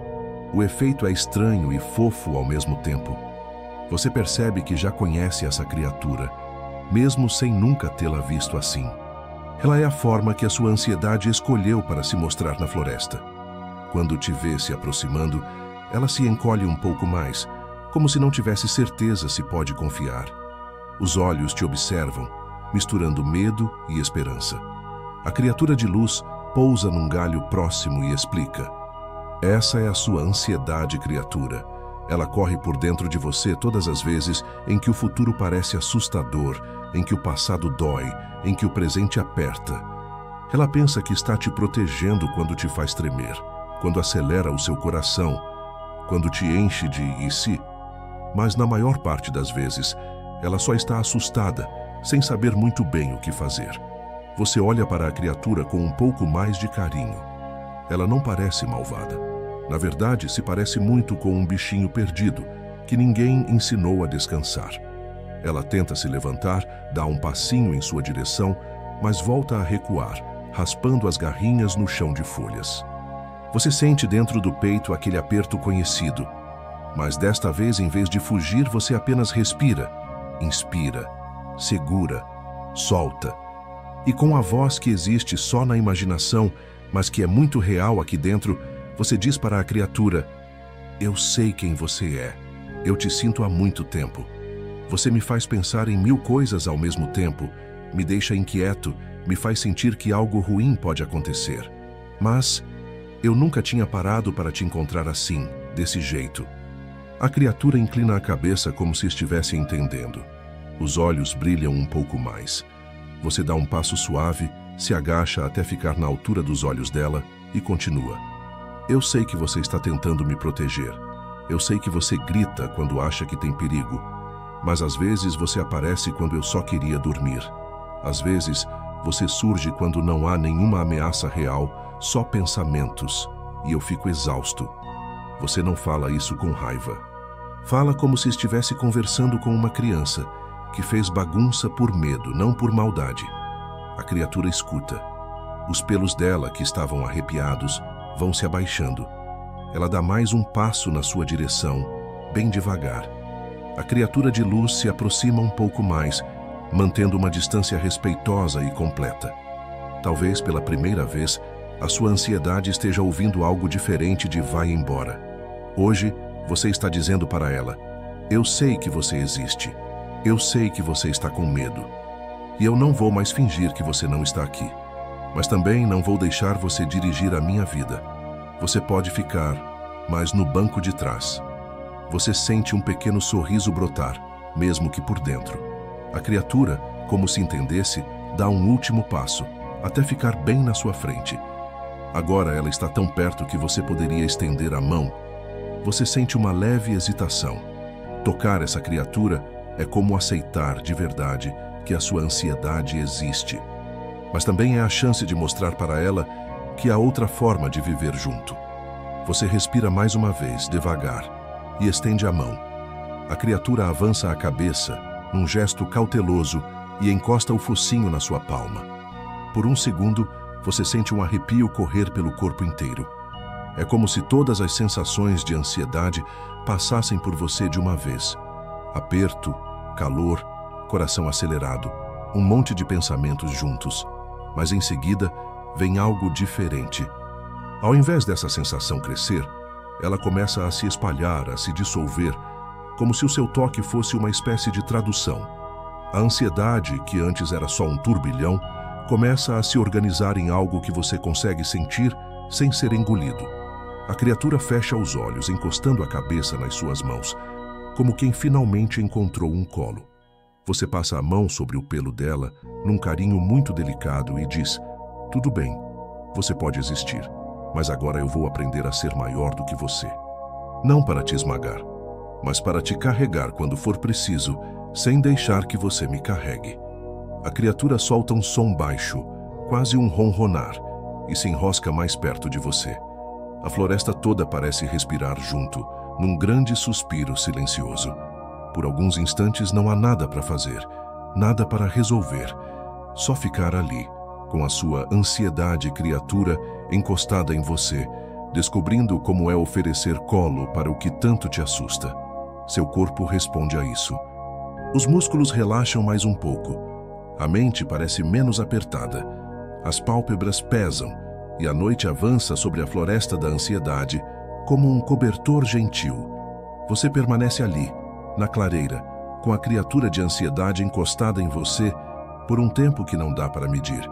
O efeito é estranho e fofo ao mesmo tempo. Você percebe que já conhece essa criatura, mesmo sem nunca tê-la visto assim. Ela é a forma que a sua ansiedade escolheu para se mostrar na floresta. Quando te vê se aproximando, ela se encolhe um pouco mais, como se não tivesse certeza se pode confiar. Os olhos te observam, misturando medo e esperança. A criatura de luz pousa num galho próximo e explica: essa é a sua ansiedade, criatura. Ela corre por dentro de você todas as vezes em que o futuro parece assustador, em que o passado dói, em que o presente aperta. Ela pensa que está te protegendo quando te faz tremer, quando acelera o seu coração, quando te enche de e se. Mas na maior parte das vezes, ela só está assustada, sem saber muito bem o que fazer. Você olha para a criatura com um pouco mais de carinho. Ela não parece malvada. Na verdade, se parece muito com um bichinho perdido, que ninguém ensinou a descansar. Ela tenta se levantar, dá um passinho em sua direção, mas volta a recuar, raspando as garrinhas no chão de folhas. Você sente dentro do peito aquele aperto conhecido, mas desta vez, em vez de fugir, você apenas respira, inspira, segura, solta. E com a voz que existe só na imaginação, mas que é muito real aqui dentro, você diz para a criatura: eu sei quem você é. Eu te sinto há muito tempo. Você me faz pensar em 1000 coisas ao mesmo tempo, me deixa inquieto, me faz sentir que algo ruim pode acontecer. Mas eu nunca tinha parado para te encontrar assim, desse jeito. A criatura inclina a cabeça como se estivesse entendendo. Os olhos brilham um pouco mais. Você dá um passo suave, se agacha até ficar na altura dos olhos dela e continua. Eu sei que você está tentando me proteger. Eu sei que você grita quando acha que tem perigo. Mas às vezes você aparece quando eu só queria dormir. Às vezes você surge quando não há nenhuma ameaça real, só pensamentos, e eu fico exausto. Você não fala isso com raiva. Fala como se estivesse conversando com uma criança que fez bagunça por medo, não por maldade. A criatura escuta. Os pelos dela, que estavam arrepiados, vão se abaixando. Ela dá mais um passo na sua direção, bem devagar. A criatura de luz se aproxima um pouco mais, mantendo uma distância respeitosa e completa. Talvez pela primeira vez, a sua ansiedade esteja ouvindo algo diferente de vai embora. Hoje, você está dizendo para ela: eu sei que você existe. Eu sei que você está com medo. E eu não vou mais fingir que você não está aqui. Mas também não vou deixar você dirigir a minha vida. Você pode ficar, mas no banco de trás. Você sente um pequeno sorriso brotar, mesmo que por dentro. A criatura, como se entendesse, dá um último passo, até ficar bem na sua frente. Agora ela está tão perto que você poderia estender a mão. Você sente uma leve hesitação. Tocar essa criatura é como aceitar de verdade que a sua ansiedade existe. Mas também é a chance de mostrar para ela que há outra forma de viver junto. Você respira mais uma vez, devagar, e estende a mão. A criatura avança a cabeça, num gesto cauteloso, e encosta o focinho na sua palma. Por um segundo, você sente um arrepio correr pelo corpo inteiro. É como se todas as sensações de ansiedade passassem por você de uma vez. Aperto, calor, coração acelerado, um monte de pensamentos juntos. Mas em seguida, vem algo diferente. Ao invés dessa sensação crescer, ela começa a se espalhar, a se dissolver, como se o seu toque fosse uma espécie de tradução. A ansiedade, que antes era só um turbilhão, começa a se organizar em algo que você consegue sentir sem ser engolido. A criatura fecha os olhos, encostando a cabeça nas suas mãos, como quem finalmente encontrou um colo. Você passa a mão sobre o pelo dela, num carinho muito delicado, e diz: "Tudo bem, você pode existir, mas agora eu vou aprender a ser maior do que você. Não para te esmagar, mas para te carregar quando for preciso, sem deixar que você me carregue." A criatura solta um som baixo, quase um ronronar, e se enrosca mais perto de você. A floresta toda parece respirar junto, num grande suspiro silencioso. Por alguns instantes não há nada para fazer, nada para resolver, só ficar ali, com a sua ansiedade criatura encostada em você, descobrindo como é oferecer colo para o que tanto te assusta. Seu corpo responde a isso. Os músculos relaxam mais um pouco. A mente parece menos apertada. As pálpebras pesam e a noite avança sobre a floresta da ansiedade como um cobertor gentil. Você permanece ali, na clareira, com a criatura de ansiedade encostada em você por um tempo que não dá para medir.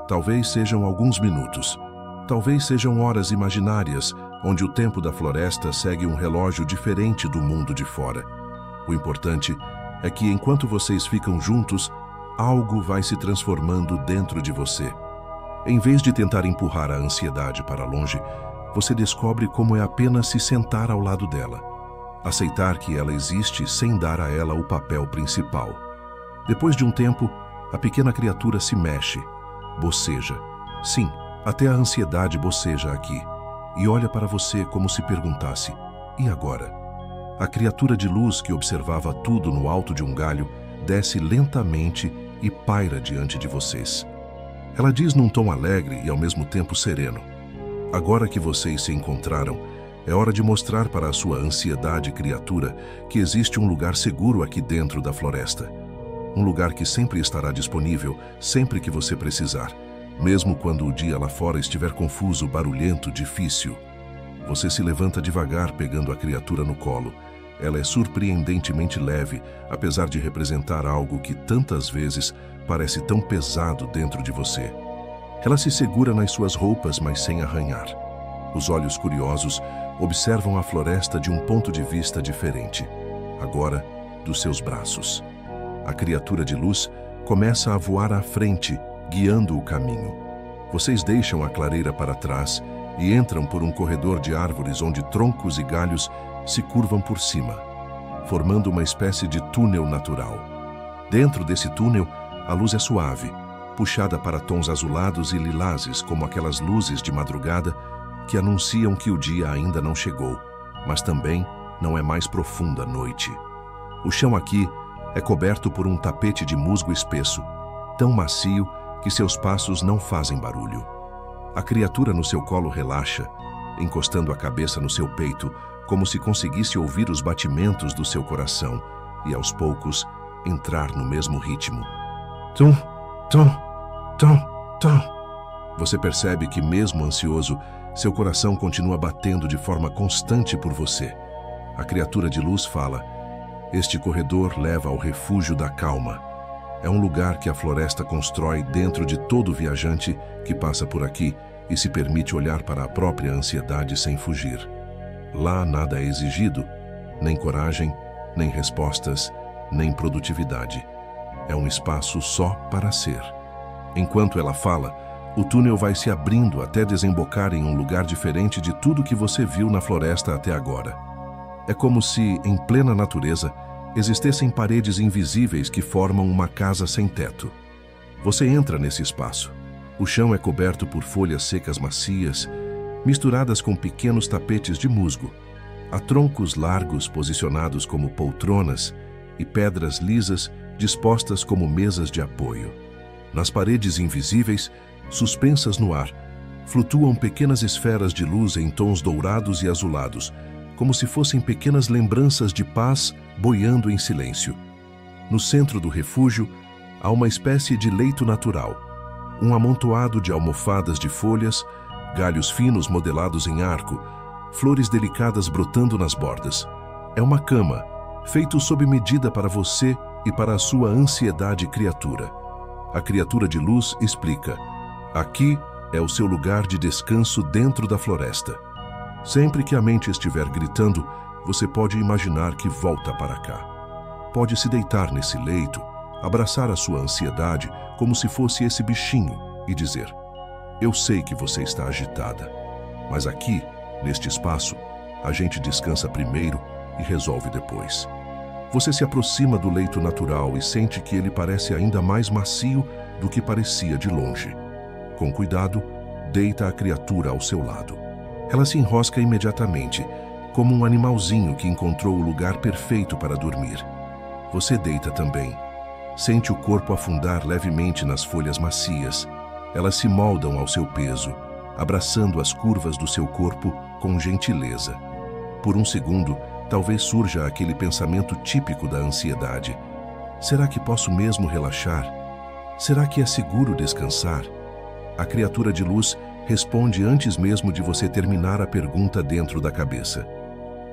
Talvez sejam alguns minutos. Talvez sejam horas imaginárias, onde o tempo da floresta segue um relógio diferente do mundo de fora. O importante é que, enquanto vocês ficam juntos, algo vai se transformando dentro de você. Em vez de tentar empurrar a ansiedade para longe, você descobre como é apenas se sentar ao lado dela. Aceitar que ela existe sem dar a ela o papel principal. Depois de um tempo, a pequena criatura se mexe, boceja. Sim, até a ansiedade boceja aqui, e olha para você como se perguntasse: "E agora?" A criatura de luz que observava tudo no alto de um galho desce lentamente e paira diante de vocês. Ela diz num tom alegre e ao mesmo tempo sereno: "Agora que vocês se encontraram, é hora de mostrar para a sua ansiedade criatura que existe um lugar seguro aqui dentro da floresta. Um lugar que sempre estará disponível, sempre que você precisar, mesmo quando o dia lá fora estiver confuso, barulhento, difícil." Você se levanta devagar, pegando a criatura no colo. Ela é surpreendentemente leve, apesar de representar algo que tantas vezes parece tão pesado dentro de você. Ela se segura nas suas roupas, mas sem arranhar. Os olhos curiosos observam a floresta de um ponto de vista diferente, agora dos seus braços. A criatura de luz começa a voar à frente, guiando o caminho. Vocês deixam a clareira para trás e entram por um corredor de árvores onde troncos e galhos se curvam por cima, formando uma espécie de túnel natural. Dentro desse túnel, a luz é suave, puxada para tons azulados e lilazes, como aquelas luzes de madrugada que anunciam que o dia ainda não chegou, mas também não é mais profunda a noite. O chão aqui é coberto por um tapete de musgo espesso, tão macio que seus passos não fazem barulho. A criatura no seu colo relaxa, encostando a cabeça no seu peito, como se conseguisse ouvir os batimentos do seu coração e, aos poucos, entrar no mesmo ritmo. Tum, tum, tum, tum. Você percebe que, mesmo ansioso, seu coração continua batendo de forma constante por você. A criatura de luz fala: "Este corredor leva ao refúgio da calma. É um lugar que a floresta constrói dentro de todo viajante que passa por aqui e se permite olhar para a própria ansiedade sem fugir. Lá nada é exigido, nem coragem, nem respostas, nem produtividade. É um espaço só para ser." Enquanto ela fala, o túnel vai se abrindo até desembocar em um lugar diferente de tudo que você viu na floresta até agora. É como se, em plena natureza, existissem paredes invisíveis que formam uma casa sem teto. Você entra nesse espaço. O chão é coberto por folhas secas macias, misturadas com pequenos tapetes de musgo. Há troncos largos posicionados como poltronas e pedras lisas dispostas como mesas de apoio. Nas paredes invisíveis, suspensas no ar, flutuam pequenas esferas de luz em tons dourados e azulados, como se fossem pequenas lembranças de paz boiando em silêncio. No centro do refúgio, há uma espécie de leito natural, um amontoado de almofadas de folhas, galhos finos modelados em arco, flores delicadas brotando nas bordas. É uma cama, feito sob medida para você e para a sua ansiedade criatura. A criatura de luz explica: aqui é o seu lugar de descanso dentro da floresta. Sempre que a mente estiver gritando, você pode imaginar que volta para cá. Pode se deitar nesse leito, abraçar a sua ansiedade como se fosse esse bichinho e dizer: eu sei que você está agitada, mas aqui, neste espaço, a gente descansa primeiro e resolve depois. Você se aproxima do leito natural e sente que ele parece ainda mais macio do que parecia de longe. Com cuidado, deita a criatura ao seu lado. Ela se enrosca imediatamente, como um animalzinho que encontrou o lugar perfeito para dormir. Você deita também. Sente o corpo afundar levemente nas folhas macias. Elas se moldam ao seu peso, abraçando as curvas do seu corpo com gentileza. Por um segundo, talvez surja aquele pensamento típico da ansiedade: será que posso mesmo relaxar? Será que é seguro descansar? A criatura de luz responde antes mesmo de você terminar a pergunta dentro da cabeça: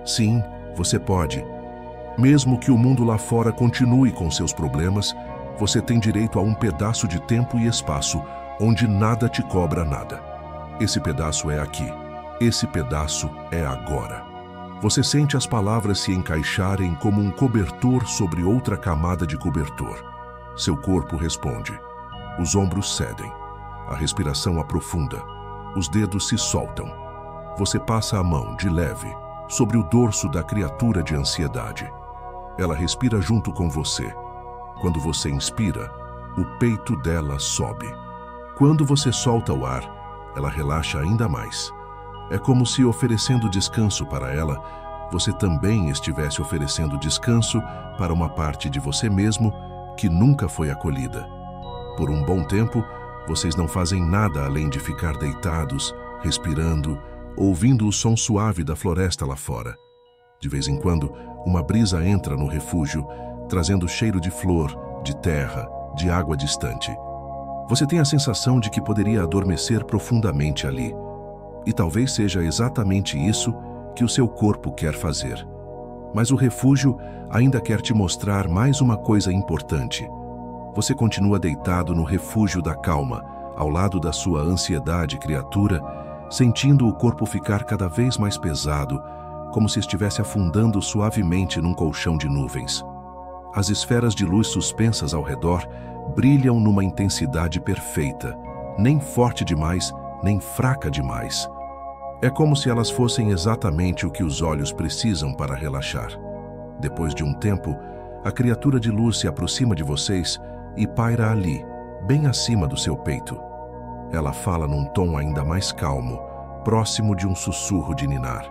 sim, você pode. Mesmo que o mundo lá fora continue com seus problemas, você tem direito a um pedaço de tempo e espaço onde nada te cobra nada. Esse pedaço é aqui. Esse pedaço é agora. Você sente as palavras se encaixarem como um cobertor sobre outra camada de cobertor. Seu corpo responde. Os ombros cedem. A respiração aprofunda. Os dedos se soltam. Você passa a mão, de leve, sobre o dorso da criatura de ansiedade. Ela respira junto com você. Quando você inspira, o peito dela sobe. Quando você solta o ar, ela relaxa ainda mais. É como se, oferecendo descanso para ela, você também estivesse oferecendo descanso para uma parte de você mesmo que nunca foi acolhida. Por um bom tempo, vocês não fazem nada além de ficar deitados, respirando, ouvindo o som suave da floresta lá fora. De vez em quando, uma brisa entra no refúgio, trazendo cheiro de flor, de terra, de água distante. Você tem a sensação de que poderia adormecer profundamente ali. E talvez seja exatamente isso que o seu corpo quer fazer. Mas o refúgio ainda quer te mostrar mais uma coisa importante. Você continua deitado no refúgio da calma, ao lado da sua ansiedade criatura, sentindo o corpo ficar cada vez mais pesado, como se estivesse afundando suavemente num colchão de nuvens. As esferas de luz suspensas ao redor brilham numa intensidade perfeita, nem forte demais, nem fraca demais. É como se elas fossem exatamente o que os olhos precisam para relaxar. Depois de um tempo, a criatura de luz se aproxima de vocês e paira ali, bem acima do seu peito. Ela fala num tom ainda mais calmo, próximo de um sussurro de ninar.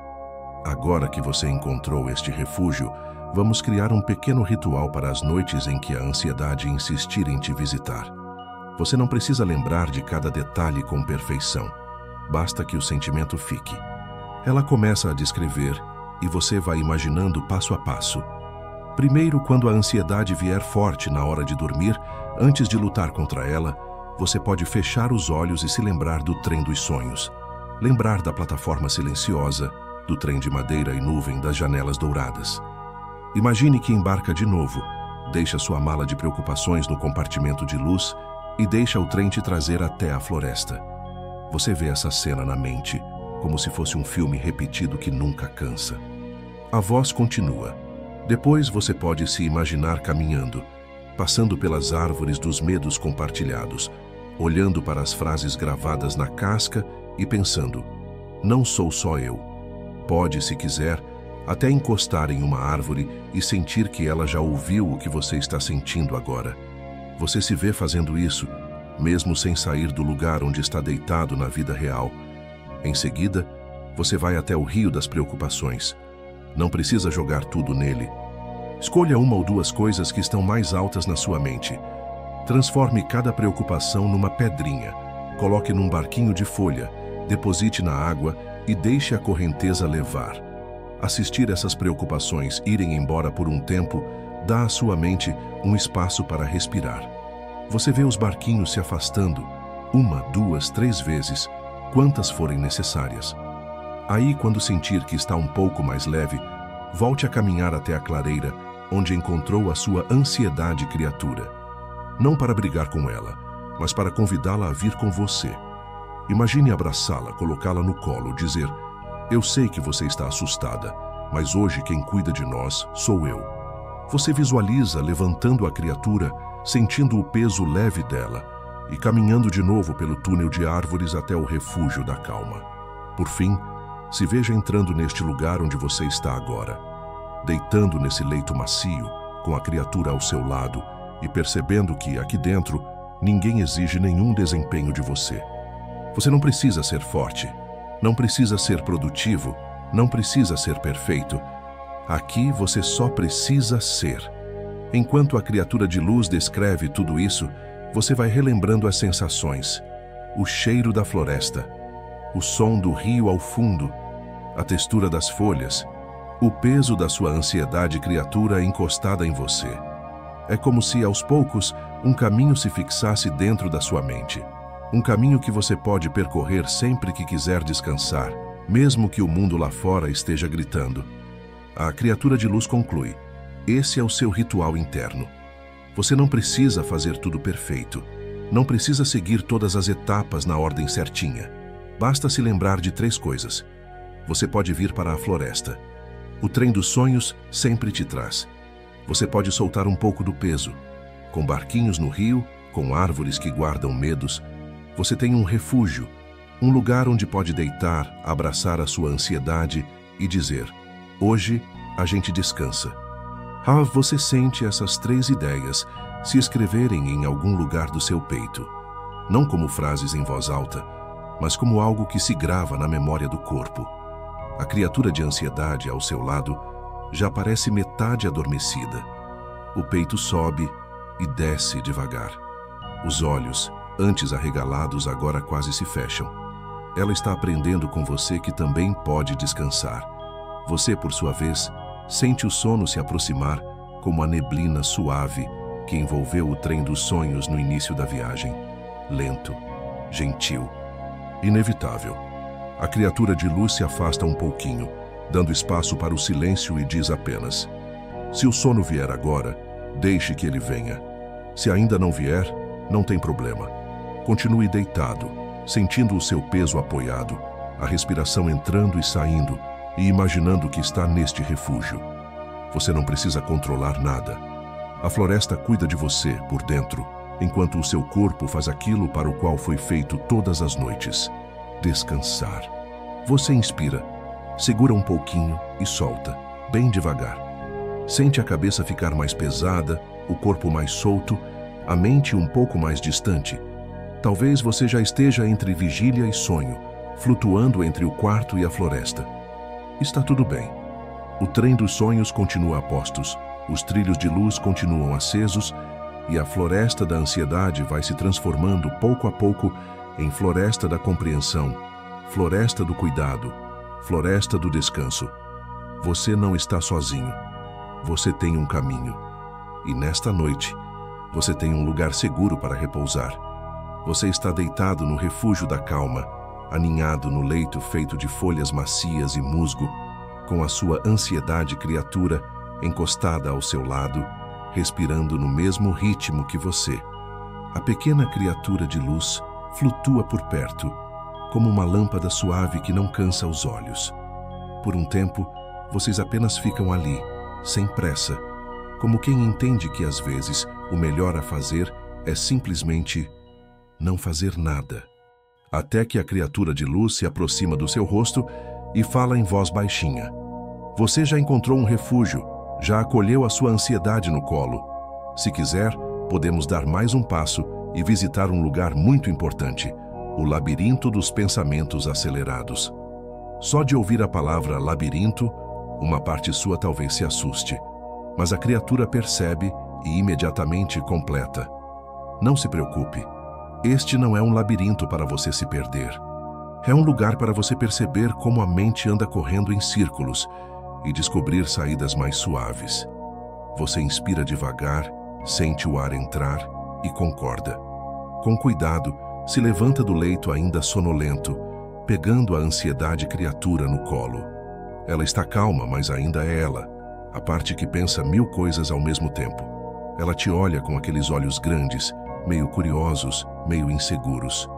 Agora que você encontrou este refúgio, vamos criar um pequeno ritual para as noites em que a ansiedade insistir em te visitar. Você não precisa lembrar de cada detalhe com perfeição. Basta que o sentimento fique. Ela começa a descrever e você vai imaginando passo a passo. Primeiro, quando a ansiedade vier forte na hora de dormir, antes de lutar contra ela, você pode fechar os olhos e se lembrar do trem dos sonhos. Lembrar da plataforma silenciosa, do trem de madeira e nuvem das janelas douradas. Imagine que embarca de novo, deixa sua mala de preocupações no compartimento de luz e deixa o trem te trazer até a floresta. Você vê essa cena na mente, como se fosse um filme repetido que nunca cansa. A voz continua. Depois você pode se imaginar caminhando, passando pelas árvores dos medos compartilhados, olhando para as frases gravadas na casca e pensando: não sou só eu. Pode, se quiser, até encostar em uma árvore e sentir que ela já ouviu o que você está sentindo agora. Você se vê fazendo isso, mesmo sem sair do lugar onde está deitado na vida real. Em seguida, você vai até o rio das preocupações. Não precisa jogar tudo nele. Escolha uma ou duas coisas que estão mais altas na sua mente. Transforme cada preocupação numa pedrinha. Coloque num barquinho de folha, deposite na água e deixe a correnteza levar. Assistir essas preocupações irem embora por um tempo dá à sua mente um espaço para respirar. Você vê os barquinhos se afastando, 1, 2, 3 vezes, quantas forem necessárias. Aí, quando sentir que está um pouco mais leve, volte a caminhar até a clareira onde encontrou a sua ansiedade criatura. Não para brigar com ela, mas para convidá-la a vir com você. Imagine abraçá-la, colocá-la no colo, dizer: eu sei que você está assustada, mas hoje quem cuida de nós sou eu. Você visualiza levantando a criatura, sentindo o peso leve dela e caminhando de novo pelo túnel de árvores até o refúgio da calma. Por fim, se veja entrando neste lugar onde você está agora, deitando nesse leito macio, com a criatura ao seu lado e percebendo que, aqui dentro, ninguém exige nenhum desempenho de você. Você não precisa ser forte, não precisa ser produtivo, não precisa ser perfeito. Aqui você só precisa ser. Enquanto a criatura de luz descreve tudo isso, você vai relembrando as sensações, o cheiro da floresta, o som do rio ao fundo, a textura das folhas, o peso da sua ansiedade criatura encostada em você. É como se, aos poucos, um caminho se fixasse dentro da sua mente. Um caminho que você pode percorrer sempre que quiser descansar, mesmo que o mundo lá fora esteja gritando. A criatura de luz conclui: esse é o seu ritual interno. Você não precisa fazer tudo perfeito. Não precisa seguir todas as etapas na ordem certinha. Basta se lembrar de 3 coisas. Você pode vir para a floresta. O trem dos sonhos sempre te traz. Você pode soltar um pouco do peso. Com barquinhos no rio, com árvores que guardam medos, você tem um refúgio, um lugar onde pode deitar, abraçar a sua ansiedade e dizer: hoje a gente descansa. Você sente essas 3 ideias se escreverem em algum lugar do seu peito, não como frases em voz alta, mas como algo que se grava na memória do corpo. A criatura de ansiedade ao seu lado já parece metade adormecida. O peito sobe e desce devagar. Os olhos, antes arregalados, agora quase se fecham. Ela está aprendendo com você que também pode descansar. Você, por sua vez, sente o sono se aproximar como a neblina suave que envolveu o trem dos sonhos no início da viagem. Lento, gentil, inevitável. A criatura de luz se afasta um pouquinho, dando espaço para o silêncio e diz apenas: se o sono vier agora, deixe que ele venha. Se ainda não vier, não tem problema. Continue deitado, sentindo o seu peso apoiado, a respiração entrando e saindo, e imaginando que está neste refúgio. Você não precisa controlar nada. A floresta cuida de você por dentro, enquanto o seu corpo faz aquilo para o qual foi feito todas as noites: descansar. Você inspira, segura um pouquinho e solta, bem devagar. Sente a cabeça ficar mais pesada, o corpo mais solto, a mente um pouco mais distante. Talvez você já esteja entre vigília e sonho, flutuando entre o quarto e a floresta. Está tudo bem. O trem dos sonhos continua a postos, os trilhos de luz continuam acesos e a floresta da ansiedade vai se transformando pouco a pouco em floresta da compreensão, floresta do cuidado, floresta do descanso. Você não está sozinho. Você tem um caminho. E nesta noite, você tem um lugar seguro para repousar. Você está deitado no refúgio da calma, aninhado no leito feito de folhas macias e musgo, com a sua ansiedade criatura encostada ao seu lado, respirando no mesmo ritmo que você. A pequena criatura de luz flutua por perto, como uma lâmpada suave que não cansa os olhos. Por um tempo, vocês apenas ficam ali, sem pressa, como quem entende que às vezes o melhor a fazer é simplesmente não fazer nada. Até que a criatura de luz se aproxima do seu rosto e fala em voz baixinha: você já encontrou um refúgio, já acolheu a sua ansiedade no colo. Se quiser, podemos dar mais um passo e visitar um lugar muito importante, o labirinto dos pensamentos acelerados. Só de ouvir a palavra labirinto, uma parte sua talvez se assuste, mas a criatura percebe e imediatamente completa: não se preocupe, este não é um labirinto para você se perder. É um lugar para você perceber como a mente anda correndo em círculos e descobrir saídas mais suaves. Você inspira devagar, sente o ar entrar e concorda. Com cuidado, se levanta do leito ainda sonolento, pegando a ansiedade criatura no colo. Ela está calma, mas ainda é ela. a parte que pensa 1000 coisas ao mesmo tempo. Ela te olha com aqueles olhos grandes, meio curiosos, meio inseguros.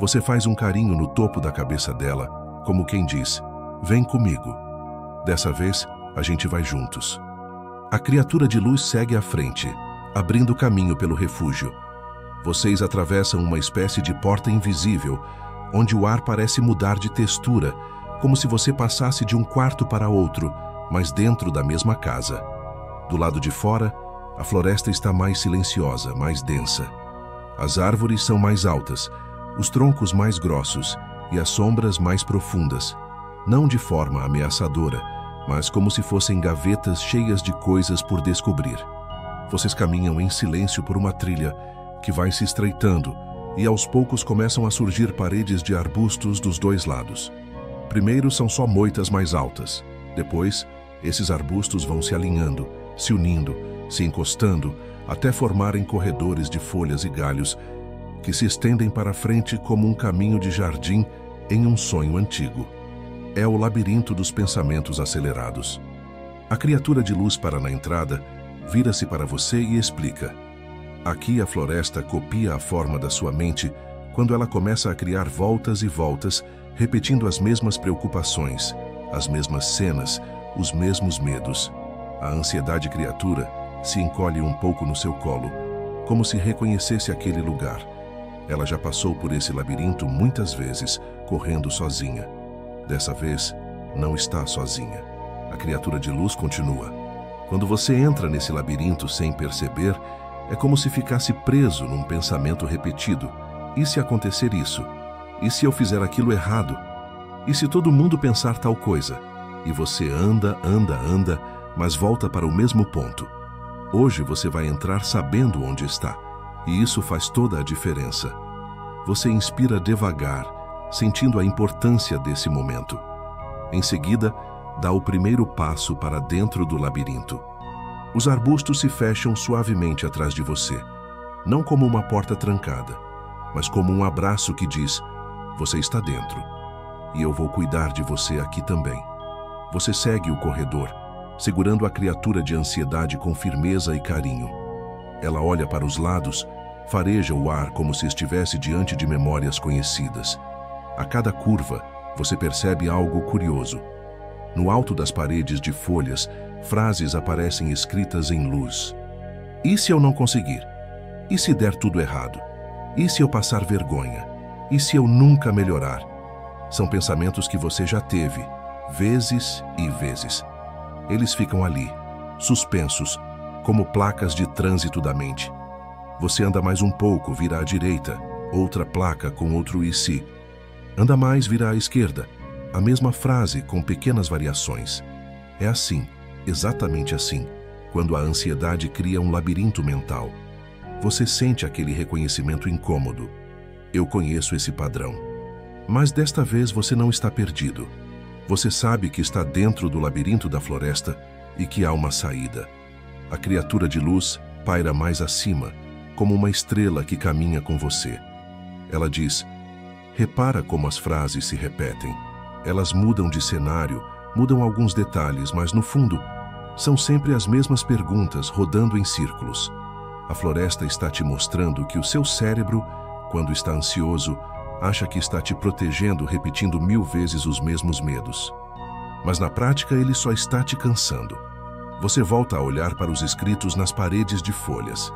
Você faz um carinho no topo da cabeça dela, como quem diz: vem comigo. Dessa vez, a gente vai juntos. A criatura de luz segue à frente, abrindo caminho pelo refúgio. Vocês atravessam uma espécie de porta invisível, onde o ar parece mudar de textura, como se você passasse de um quarto para outro, mas dentro da mesma casa. Do lado de fora, a floresta está mais silenciosa, mais densa. As árvores são mais altas, os troncos mais grossos e as sombras mais profundas, não de forma ameaçadora, mas como se fossem gavetas cheias de coisas por descobrir. Vocês caminham em silêncio por uma trilha que vai se estreitando e aos poucos começam a surgir paredes de arbustos dos dois lados. Primeiro são só moitas mais altas. Depois, esses arbustos vão se alinhando, se unindo, se encostando, até formarem corredores de folhas e galhos que se estendem para frente como um caminho de jardim em um sonho antigo. É o labirinto dos pensamentos acelerados. A criatura de luz para na entrada vira-se para você e explica. Aqui a floresta copia a forma da sua mente quando ela começa a criar voltas e voltas, repetindo as mesmas preocupações, as mesmas cenas, os mesmos medos. A ansiedade criatura se encolhe um pouco no seu colo, como se reconhecesse aquele lugar. Ela já passou por esse labirinto muitas vezes, correndo sozinha. Dessa vez, não está sozinha. A criatura de luz continua. Quando você entra nesse labirinto sem perceber, é como se ficasse preso num pensamento repetido. E se acontecer isso? E se eu fizer aquilo errado? E se todo mundo pensar tal coisa? E você anda, mas volta para o mesmo ponto. Hoje você vai entrar sabendo onde está, e isso faz toda a diferença. Você inspira devagar, sentindo a importância desse momento. Em seguida, dá o primeiro passo para dentro do labirinto. Os arbustos se fecham suavemente atrás de você, não como uma porta trancada, mas como um abraço que diz: você está dentro, e eu vou cuidar de você aqui também. Você segue o corredor, segurando a criatura de ansiedade com firmeza e carinho. Ela olha para os lados, fareja o ar como se estivesse diante de memórias conhecidas. A cada curva, você percebe algo curioso. No alto das paredes de folhas, frases aparecem escritas em luz. E se eu não conseguir? E se der tudo errado? E se eu passar vergonha? E se eu nunca melhorar? São pensamentos que você já teve, vezes e vezes. Eles ficam ali, suspensos, como placas de trânsito da mente. Você anda mais um pouco, vira à direita, outra placa com outro e se. Anda mais, vira à esquerda, a mesma frase com pequenas variações. É assim, exatamente assim, quando a ansiedade cria um labirinto mental. Você sente aquele reconhecimento incômodo. Eu conheço esse padrão. Mas desta vez você não está perdido. Você sabe que está dentro do labirinto da floresta e que há uma saída. A criatura de luz paira mais acima, como uma estrela que caminha com você. Ela diz: repara como as frases se repetem. Elas mudam de cenário, mudam alguns detalhes, mas no fundo, são sempre as mesmas perguntas rodando em círculos. A floresta está te mostrando que o seu cérebro, quando está ansioso, acha que está te protegendo repetindo 1000 vezes os mesmos medos. Mas na prática ele só está te cansando. Você volta a olhar para os escritos nas paredes de folhas.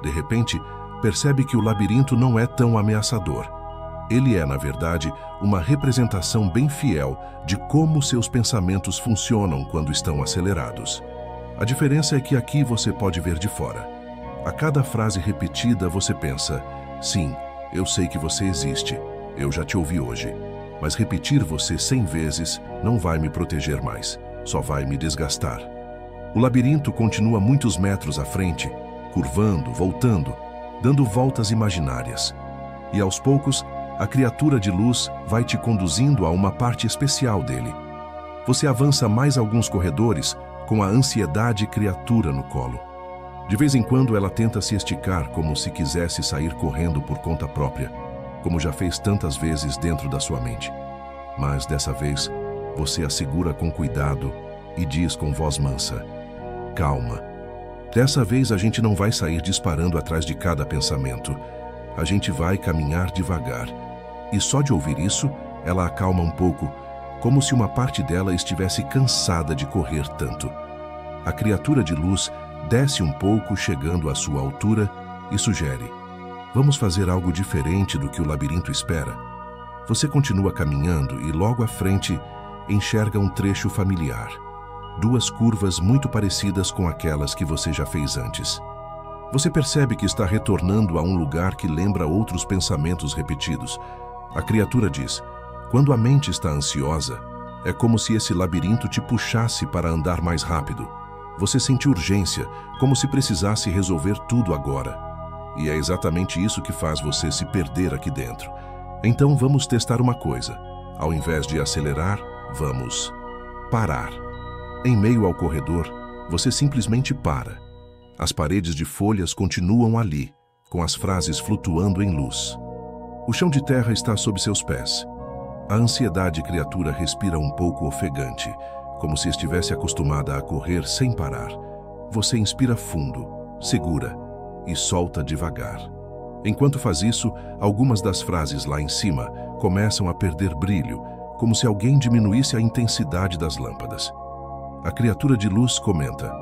De repente, percebe que o labirinto não é tão ameaçador. Ele é, na verdade, uma representação bem fiel de como seus pensamentos funcionam quando estão acelerados. A diferença é que aqui você pode ver de fora. A cada frase repetida você pensa: sim, eu sei que você existe, eu já te ouvi hoje. Mas repetir você 100 vezes não vai me proteger mais, só vai me desgastar. O labirinto continua muitos metros à frente, curvando, voltando, dando voltas imaginárias. E aos poucos, a criatura de luz vai te conduzindo a uma parte especial dele. Você avança mais alguns corredores com a ansiedade criatura no colo. De vez em quando ela tenta se esticar como se quisesse sair correndo por conta própria, como já fez tantas vezes dentro da sua mente. Mas dessa vez, você a segura com cuidado e diz com voz mansa: calma. Dessa vez a gente não vai sair disparando atrás de cada pensamento. A gente vai caminhar devagar. E só de ouvir isso, ela acalma um pouco, como se uma parte dela estivesse cansada de correr tanto. A criatura de luz desce um pouco, chegando à sua altura, e sugere: vamos fazer algo diferente do que o labirinto espera. Você continua caminhando e logo à frente enxerga um trecho familiar. Duas curvas muito parecidas com aquelas que você já fez antes. Você percebe que está retornando a um lugar que lembra outros pensamentos repetidos. A criatura diz: quando a mente está ansiosa, é como se esse labirinto te puxasse para andar mais rápido. Você sente urgência, como se precisasse resolver tudo agora. E é exatamente isso que faz você se perder aqui dentro. Então vamos testar uma coisa. Ao invés de acelerar, vamos parar. Em meio ao corredor, você simplesmente para. As paredes de folhas continuam ali, com as frases flutuando em luz. O chão de terra está sob seus pés. A ansiedade criatura respira um pouco ofegante, como se estivesse acostumada a correr sem parar. Você inspira fundo, segura, e solta devagar. Enquanto faz isso, algumas das frases lá em cima começam a perder brilho, como se alguém diminuísse a intensidade das lâmpadas. A criatura de luz comenta: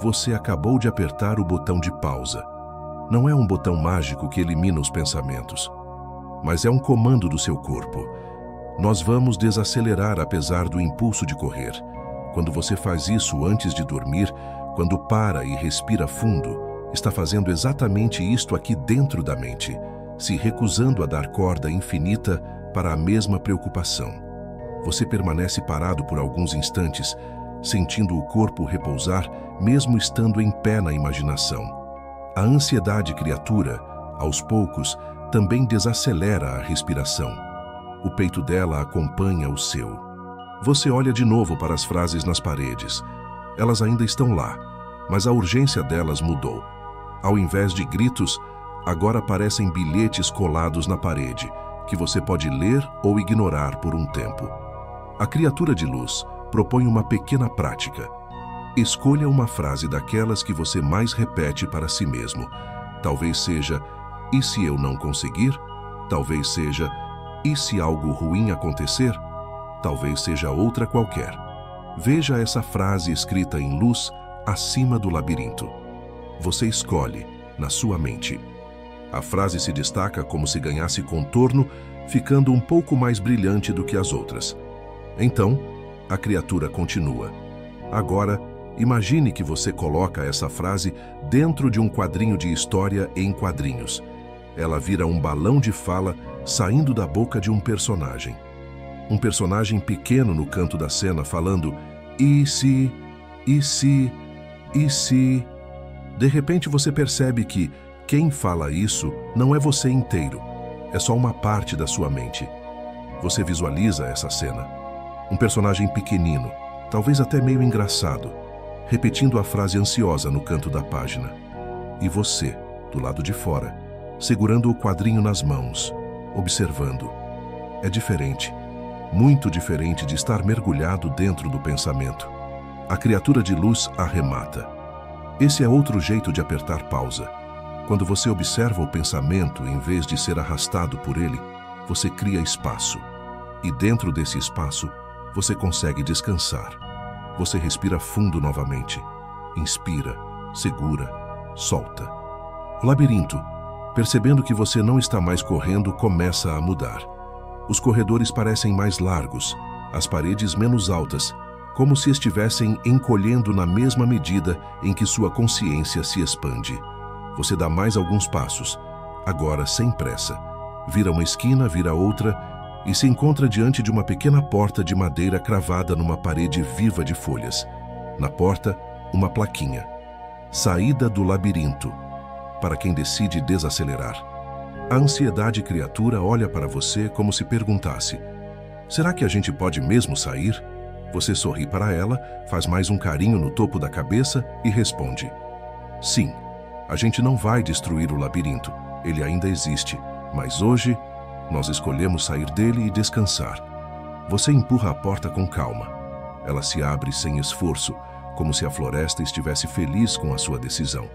você acabou de apertar o botão de pausa. Não é um botão mágico que elimina os pensamentos, mas é um comando do seu corpo. Nós vamos desacelerar apesar do impulso de correr. Quando você faz isso antes de dormir, quando para e respira fundo, está fazendo exatamente isto aqui dentro da mente, se recusando a dar corda infinita para a mesma preocupação. Você permanece parado por alguns instantes, sentindo o corpo repousar, mesmo estando em pé na imaginação. A ansiedade criatura, aos poucos, também desacelera a respiração. O peito dela acompanha o seu. Você olha de novo para as frases nas paredes. Elas ainda estão lá, mas a urgência delas mudou. Ao invés de gritos, agora aparecem bilhetes colados na parede, que você pode ler ou ignorar por um tempo. A criatura de luz propõe uma pequena prática. Escolha uma frase daquelas que você mais repete para si mesmo. Talvez seja: e se eu não conseguir? Talvez seja: e se algo ruim acontecer? Talvez seja outra qualquer. Veja essa frase escrita em luz acima do labirinto. Você escolhe, na sua mente. A frase se destaca como se ganhasse contorno, ficando um pouco mais brilhante do que as outras. Então, a criatura continua. Agora, imagine que você coloca essa frase dentro de um quadrinho de história em quadrinhos. Ela vira um balão de fala saindo da boca de um personagem. Um personagem pequeno no canto da cena falando: e se, e se, e se... De repente você percebe que quem fala isso não é você inteiro, é só uma parte da sua mente. Você visualiza essa cena. Um personagem pequenino, talvez até meio engraçado, repetindo a frase ansiosa no canto da página. E você, do lado de fora, segurando o quadrinho nas mãos, observando. É diferente, muito diferente de estar mergulhado dentro do pensamento. A criatura de luz arremata. Esse é outro jeito de apertar pausa. Quando você observa o pensamento, em vez de ser arrastado por ele, você cria espaço. E dentro desse espaço, você consegue descansar. Você respira fundo novamente. Inspira, segura, solta. O labirinto, percebendo que você não está mais correndo, começa a mudar. Os corredores parecem mais largos, as paredes menos altas, como se estivessem encolhendo na mesma medida em que sua consciência se expande. Você dá mais alguns passos, agora sem pressa. Vira uma esquina, vira outra, e se encontra diante de uma pequena porta de madeira cravada numa parede viva de folhas. Na porta, uma plaquinha: saída do labirinto, para quem decide desacelerar. A ansiedade criatura olha para você como se perguntasse: será que a gente pode mesmo sair? Você sorri para ela, faz mais um carinho no topo da cabeça e responde: sim, a gente não vai destruir o labirinto, ele ainda existe, mas hoje nós escolhemos sair dele e descansar. Você empurra a porta com calma. Ela se abre sem esforço, como se a floresta estivesse feliz com a sua decisão.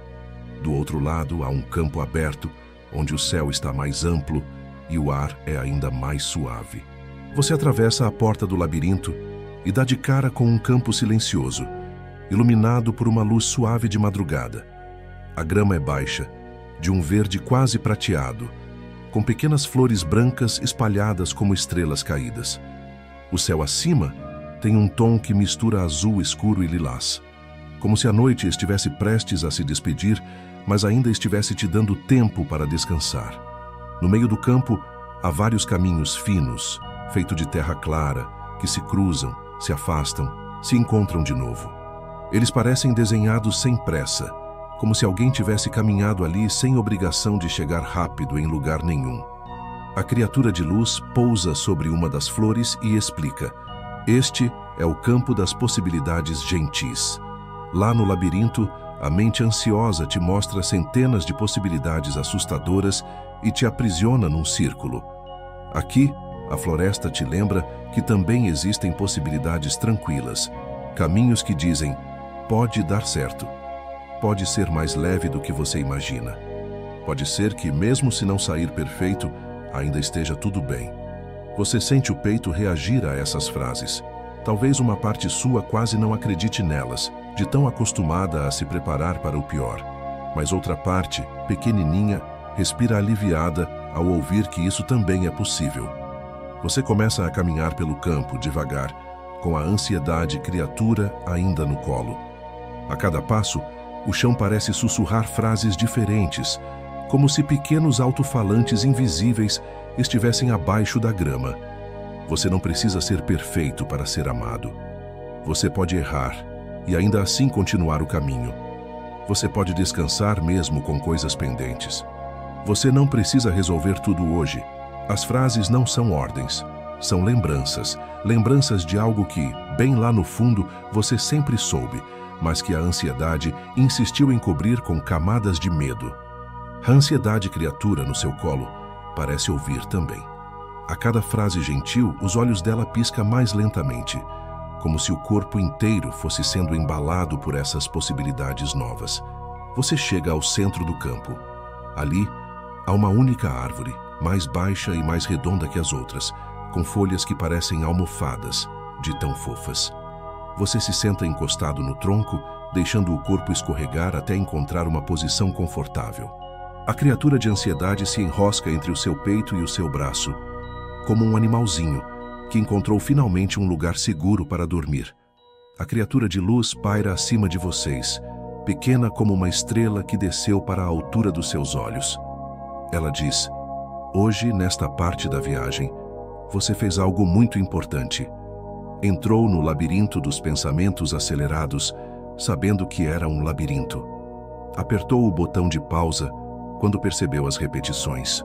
Do outro lado, há um campo aberto, onde o céu está mais amplo e o ar é ainda mais suave. Você atravessa a porta do labirinto e dá de cara com um campo silencioso, iluminado por uma luz suave de madrugada. A grama é baixa, de um verde quase prateado, com pequenas flores brancas espalhadas como estrelas caídas. O céu acima tem um tom que mistura azul escuro e lilás, como se a noite estivesse prestes a se despedir, mas ainda estivesse te dando tempo para descansar. No meio do campo, há vários caminhos finos, feitos de terra clara, que se cruzam, se afastam, se encontram de novo. Eles parecem desenhados sem pressa, como se alguém tivesse caminhado ali sem obrigação de chegar rápido em lugar nenhum. A criatura de luz pousa sobre uma das flores e explica: este é o campo das possibilidades gentis. Lá no labirinto, a mente ansiosa te mostra centenas de possibilidades assustadoras e te aprisiona num círculo. Aqui, a floresta te lembra que também existem possibilidades tranquilas, caminhos que dizem: pode dar certo. Pode ser mais leve do que você imagina. Pode ser que, mesmo se não sair perfeito, ainda esteja tudo bem. Você sente o peito reagir a essas frases. Talvez uma parte sua quase não acredite nelas, de tão acostumada a se preparar para o pior. Mas outra parte, pequenininha, respira aliviada ao ouvir que isso também é possível. Você começa a caminhar pelo campo, devagar, com a ansiedade criatura ainda no colo. A cada passo, o chão parece sussurrar frases diferentes, como se pequenos alto-falantes invisíveis estivessem abaixo da grama. Você não precisa ser perfeito para ser amado. Você pode errar e ainda assim continuar o caminho. Você pode descansar mesmo com coisas pendentes. Você não precisa resolver tudo hoje. As frases não são ordens, são lembranças. Lembranças de algo que, bem lá no fundo, você sempre soube, mas que a ansiedade insistiu em cobrir com camadas de medo. A ansiedade criatura no seu colo parece ouvir também. A cada frase gentil, os olhos dela piscam mais lentamente, como se o corpo inteiro fosse sendo embalado por essas possibilidades novas. Você chega ao centro do campo. Ali, há uma única árvore, mais baixa e mais redonda que as outras, com folhas que parecem almofadas, de tão fofas. Você se senta encostado no tronco, deixando o corpo escorregar até encontrar uma posição confortável. A criatura de ansiedade se enrosca entre o seu peito e o seu braço, como um animalzinho que encontrou finalmente um lugar seguro para dormir. A criatura de luz paira acima de vocês, pequena como uma estrela que desceu para a altura dos seus olhos. Ela diz: hoje, nesta parte da viagem, você fez algo muito importante. Entrou no labirinto dos pensamentos acelerados, sabendo que era um labirinto. Apertou o botão de pausa quando percebeu as repetições.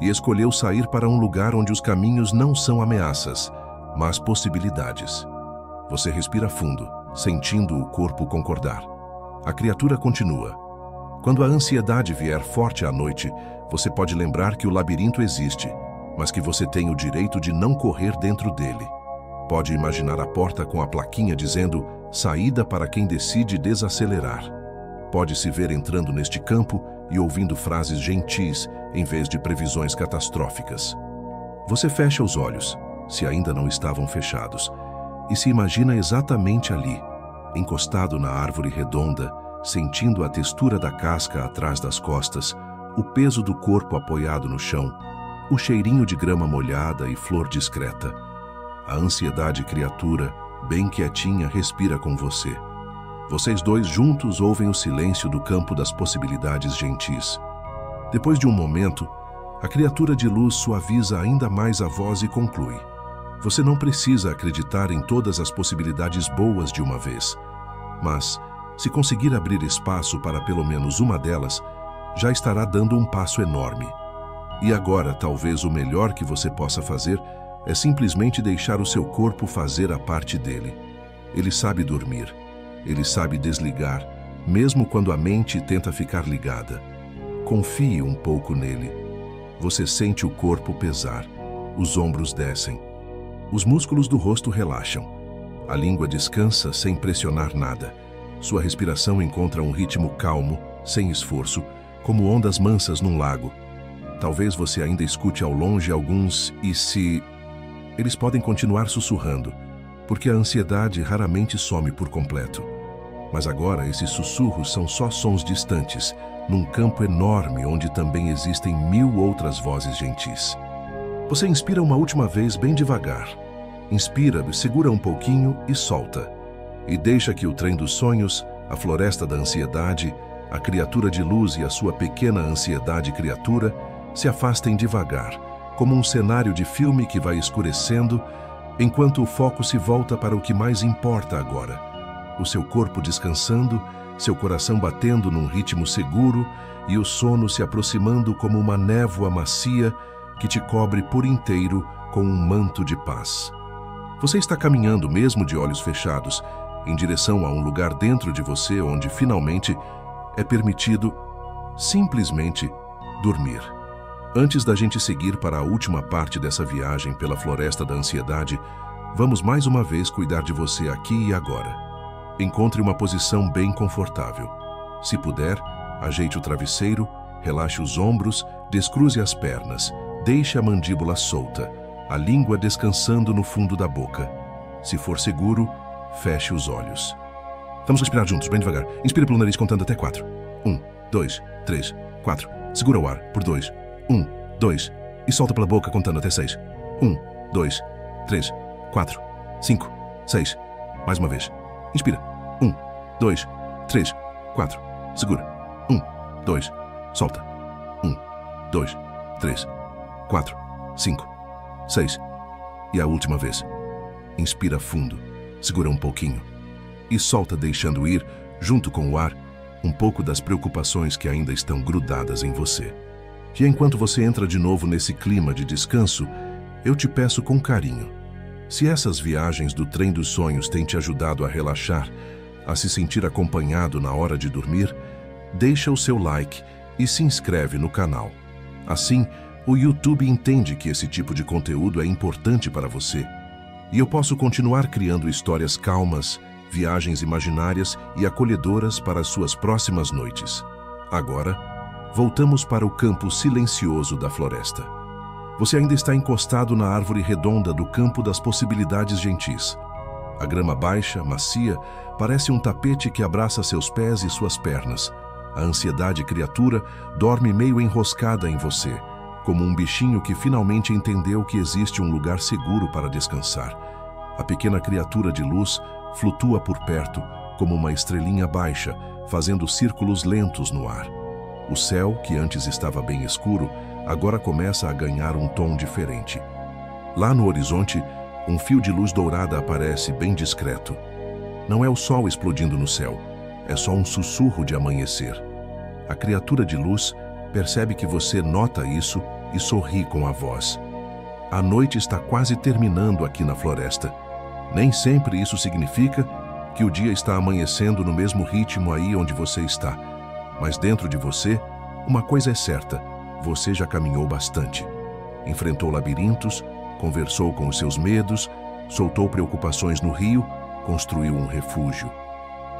E escolheu sair para um lugar onde os caminhos não são ameaças, mas possibilidades. Você respira fundo, sentindo o corpo concordar. A criatura continua. Quando a ansiedade vier forte à noite, você pode lembrar que o labirinto existe, mas que você tem o direito de não correr dentro dele. Pode imaginar a porta com a plaquinha dizendo saída para quem decide desacelerar. Pode se ver entrando neste campo e ouvindo frases gentis em vez de previsões catastróficas. Você fecha os olhos, se ainda não estavam fechados, e se imagina exatamente ali, encostado na árvore redonda, sentindo a textura da casca atrás das costas, o peso do corpo apoiado no chão, o cheirinho de grama molhada e flor discreta. A ansiedade criatura, bem quietinha, respira com você. Vocês dois juntos ouvem o silêncio do campo das possibilidades gentis. Depois de um momento, a criatura de luz suaviza ainda mais a voz e conclui: você não precisa acreditar em todas as possibilidades boas de uma vez, mas, se conseguir abrir espaço para pelo menos uma delas, já estará dando um passo enorme. E agora, talvez o melhor que você possa fazer é simplesmente deixar o seu corpo fazer a parte dele. Ele sabe dormir. Ele sabe desligar, mesmo quando a mente tenta ficar ligada. Confie um pouco nele. Você sente o corpo pesar. Os ombros descem. Os músculos do rosto relaxam. A língua descansa sem pressionar nada. Sua respiração encontra um ritmo calmo, sem esforço, como ondas mansas num lago. Talvez você ainda escute ao longe alguns "e se..." Eles podem continuar sussurrando, porque a ansiedade raramente some por completo. Mas agora esses sussurros são só sons distantes, num campo enorme onde também existem 1000 outras vozes gentis. Você inspira uma última vez bem devagar. Inspira, segura um pouquinho e solta. E deixa que o trem dos sonhos, a floresta da ansiedade, a criatura de luz e a sua pequena ansiedade criatura se afastem devagar, como um cenário de filme que vai escurecendo, enquanto o foco se volta para o que mais importa agora. O seu corpo descansando, seu coração batendo num ritmo seguro e o sono se aproximando como uma névoa macia que te cobre por inteiro com um manto de paz. Você está caminhando mesmo de olhos fechados, em direção a um lugar dentro de você onde finalmente é permitido simplesmente dormir. Antes da gente seguir para a última parte dessa viagem pela floresta da ansiedade, vamos mais uma vez cuidar de você aqui e agora. Encontre uma posição bem confortável. Se puder, ajeite o travesseiro, relaxe os ombros, descruze as pernas, deixe a mandíbula solta, a língua descansando no fundo da boca. Se for seguro, feche os olhos. Vamos respirar juntos, bem devagar. Inspire pelo nariz contando até 4. 1, 2, 3, 4. Segura o ar por 2. 1, 2. E solta pela boca contando até 6. 1, 2, 3, 4, 5, 6. Mais uma vez. Inspira. 1, 2, 3, 4. Segura. 1, 2. Solta. 1, 2, 3, 4, 5, 6. E a última vez. Inspira fundo. Segura um pouquinho. E solta deixando ir, junto com o ar, um pouco das preocupações que ainda estão grudadas em você. E enquanto você entra de novo nesse clima de descanso, eu te peço com carinho. Se essas viagens do trem dos sonhos têm te ajudado a relaxar, a se sentir acompanhado na hora de dormir, deixa o seu like e se inscreve no canal. Assim, o YouTube entende que esse tipo de conteúdo é importante para você. E eu posso continuar criando histórias calmas, viagens imaginárias e acolhedoras para as suas próximas noites. Agora, voltamos para o campo silencioso da floresta. Você ainda está encostado na árvore redonda do campo das possibilidades gentis. A grama baixa, macia, parece um tapete que abraça seus pés e suas pernas. A ansiedade criatura dorme meio enroscada em você, como um bichinho que finalmente entendeu que existe um lugar seguro para descansar. A pequena criatura de luz flutua por perto, como uma estrelinha baixa, fazendo círculos lentos no ar. O céu, que antes estava bem escuro, agora começa a ganhar um tom diferente. Lá no horizonte, um fio de luz dourada aparece bem discreto. Não é o sol explodindo no céu, é só um sussurro de amanhecer. A criatura de luz percebe que você nota isso e sorri com a voz. A noite está quase terminando aqui na floresta. Nem sempre isso significa que o dia está amanhecendo no mesmo ritmo aí onde você está. Mas dentro de você, uma coisa é certa: você já caminhou bastante. Enfrentou labirintos, conversou com os seus medos, soltou preocupações no rio, construiu um refúgio.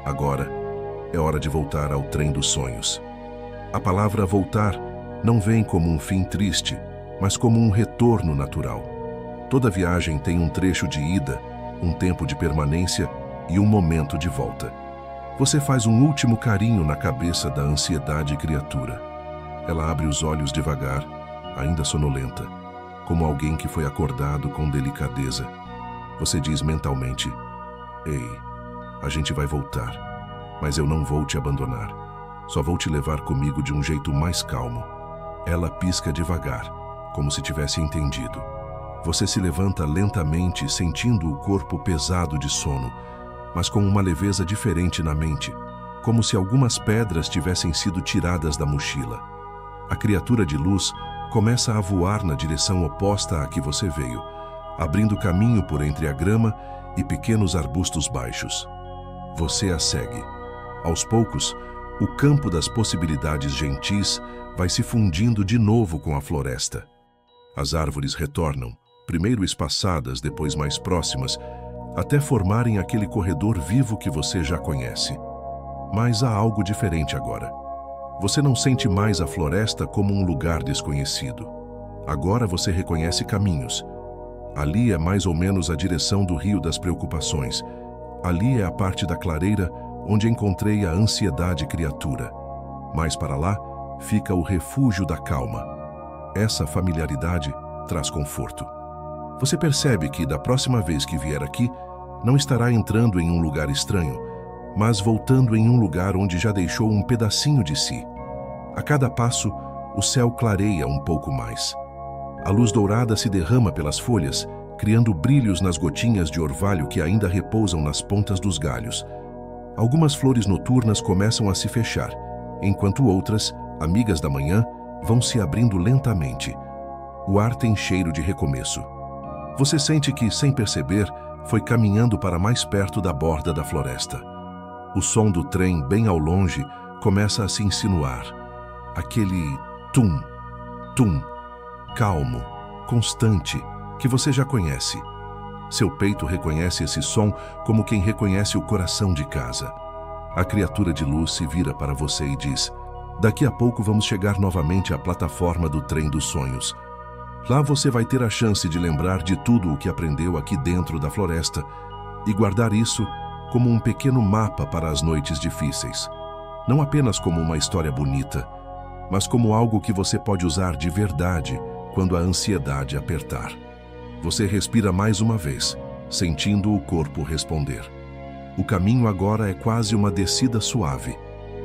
Agora é hora de voltar ao trem dos sonhos. A palavra voltar não vem como um fim triste, mas como um retorno natural. Toda viagem tem um trecho de ida, um tempo de permanência e um momento de volta. Você faz um último carinho na cabeça da ansiedade criatura. Ela abre os olhos devagar, ainda sonolenta, como alguém que foi acordado com delicadeza. Você diz mentalmente: "Ei, a gente vai voltar, mas eu não vou te abandonar. Só vou te levar comigo de um jeito mais calmo." Ela pisca devagar, como se tivesse entendido. Você se levanta lentamente, sentindo o corpo pesado de sono, mas com uma leveza diferente na mente, como se algumas pedras tivessem sido tiradas da mochila. A criatura de luz começa a voar na direção oposta à que você veio, abrindo caminho por entre a grama e pequenos arbustos baixos. Você a segue. Aos poucos, o campo das possibilidades gentis vai se fundindo de novo com a floresta. As árvores retornam, primeiro espaçadas, depois mais próximas, até formarem aquele corredor vivo que você já conhece. Mas há algo diferente agora. Você não sente mais a floresta como um lugar desconhecido. Agora você reconhece caminhos. Ali é mais ou menos a direção do rio das preocupações. Ali é a parte da clareira onde encontrei a ansiedade criatura. Mais para lá fica o refúgio da calma. Essa familiaridade traz conforto. Você percebe que da próxima vez que vier aqui, não estará entrando em um lugar estranho, mas voltando em um lugar onde já deixou um pedacinho de si. A cada passo, o céu clareia um pouco mais. A luz dourada se derrama pelas folhas, criando brilhos nas gotinhas de orvalho que ainda repousam nas pontas dos galhos. Algumas flores noturnas começam a se fechar, enquanto outras, amigas da manhã, vão se abrindo lentamente. O ar tem cheiro de recomeço. Você sente que, sem perceber, foi caminhando para mais perto da borda da floresta. O som do trem, bem ao longe, começa a se insinuar. Aquele tum, tum, calmo, constante, que você já conhece. Seu peito reconhece esse som como quem reconhece o coração de casa. A criatura de luz se vira para você e diz: daqui a pouco vamos chegar novamente à plataforma do trem dos sonhos. Lá você vai ter a chance de lembrar de tudo o que aprendeu aqui dentro da floresta e guardar isso como um pequeno mapa para as noites difíceis. Não apenas como uma história bonita, mas como algo que você pode usar de verdade quando a ansiedade apertar. Você respira mais uma vez, sentindo o corpo responder. O caminho agora é quase uma descida suave,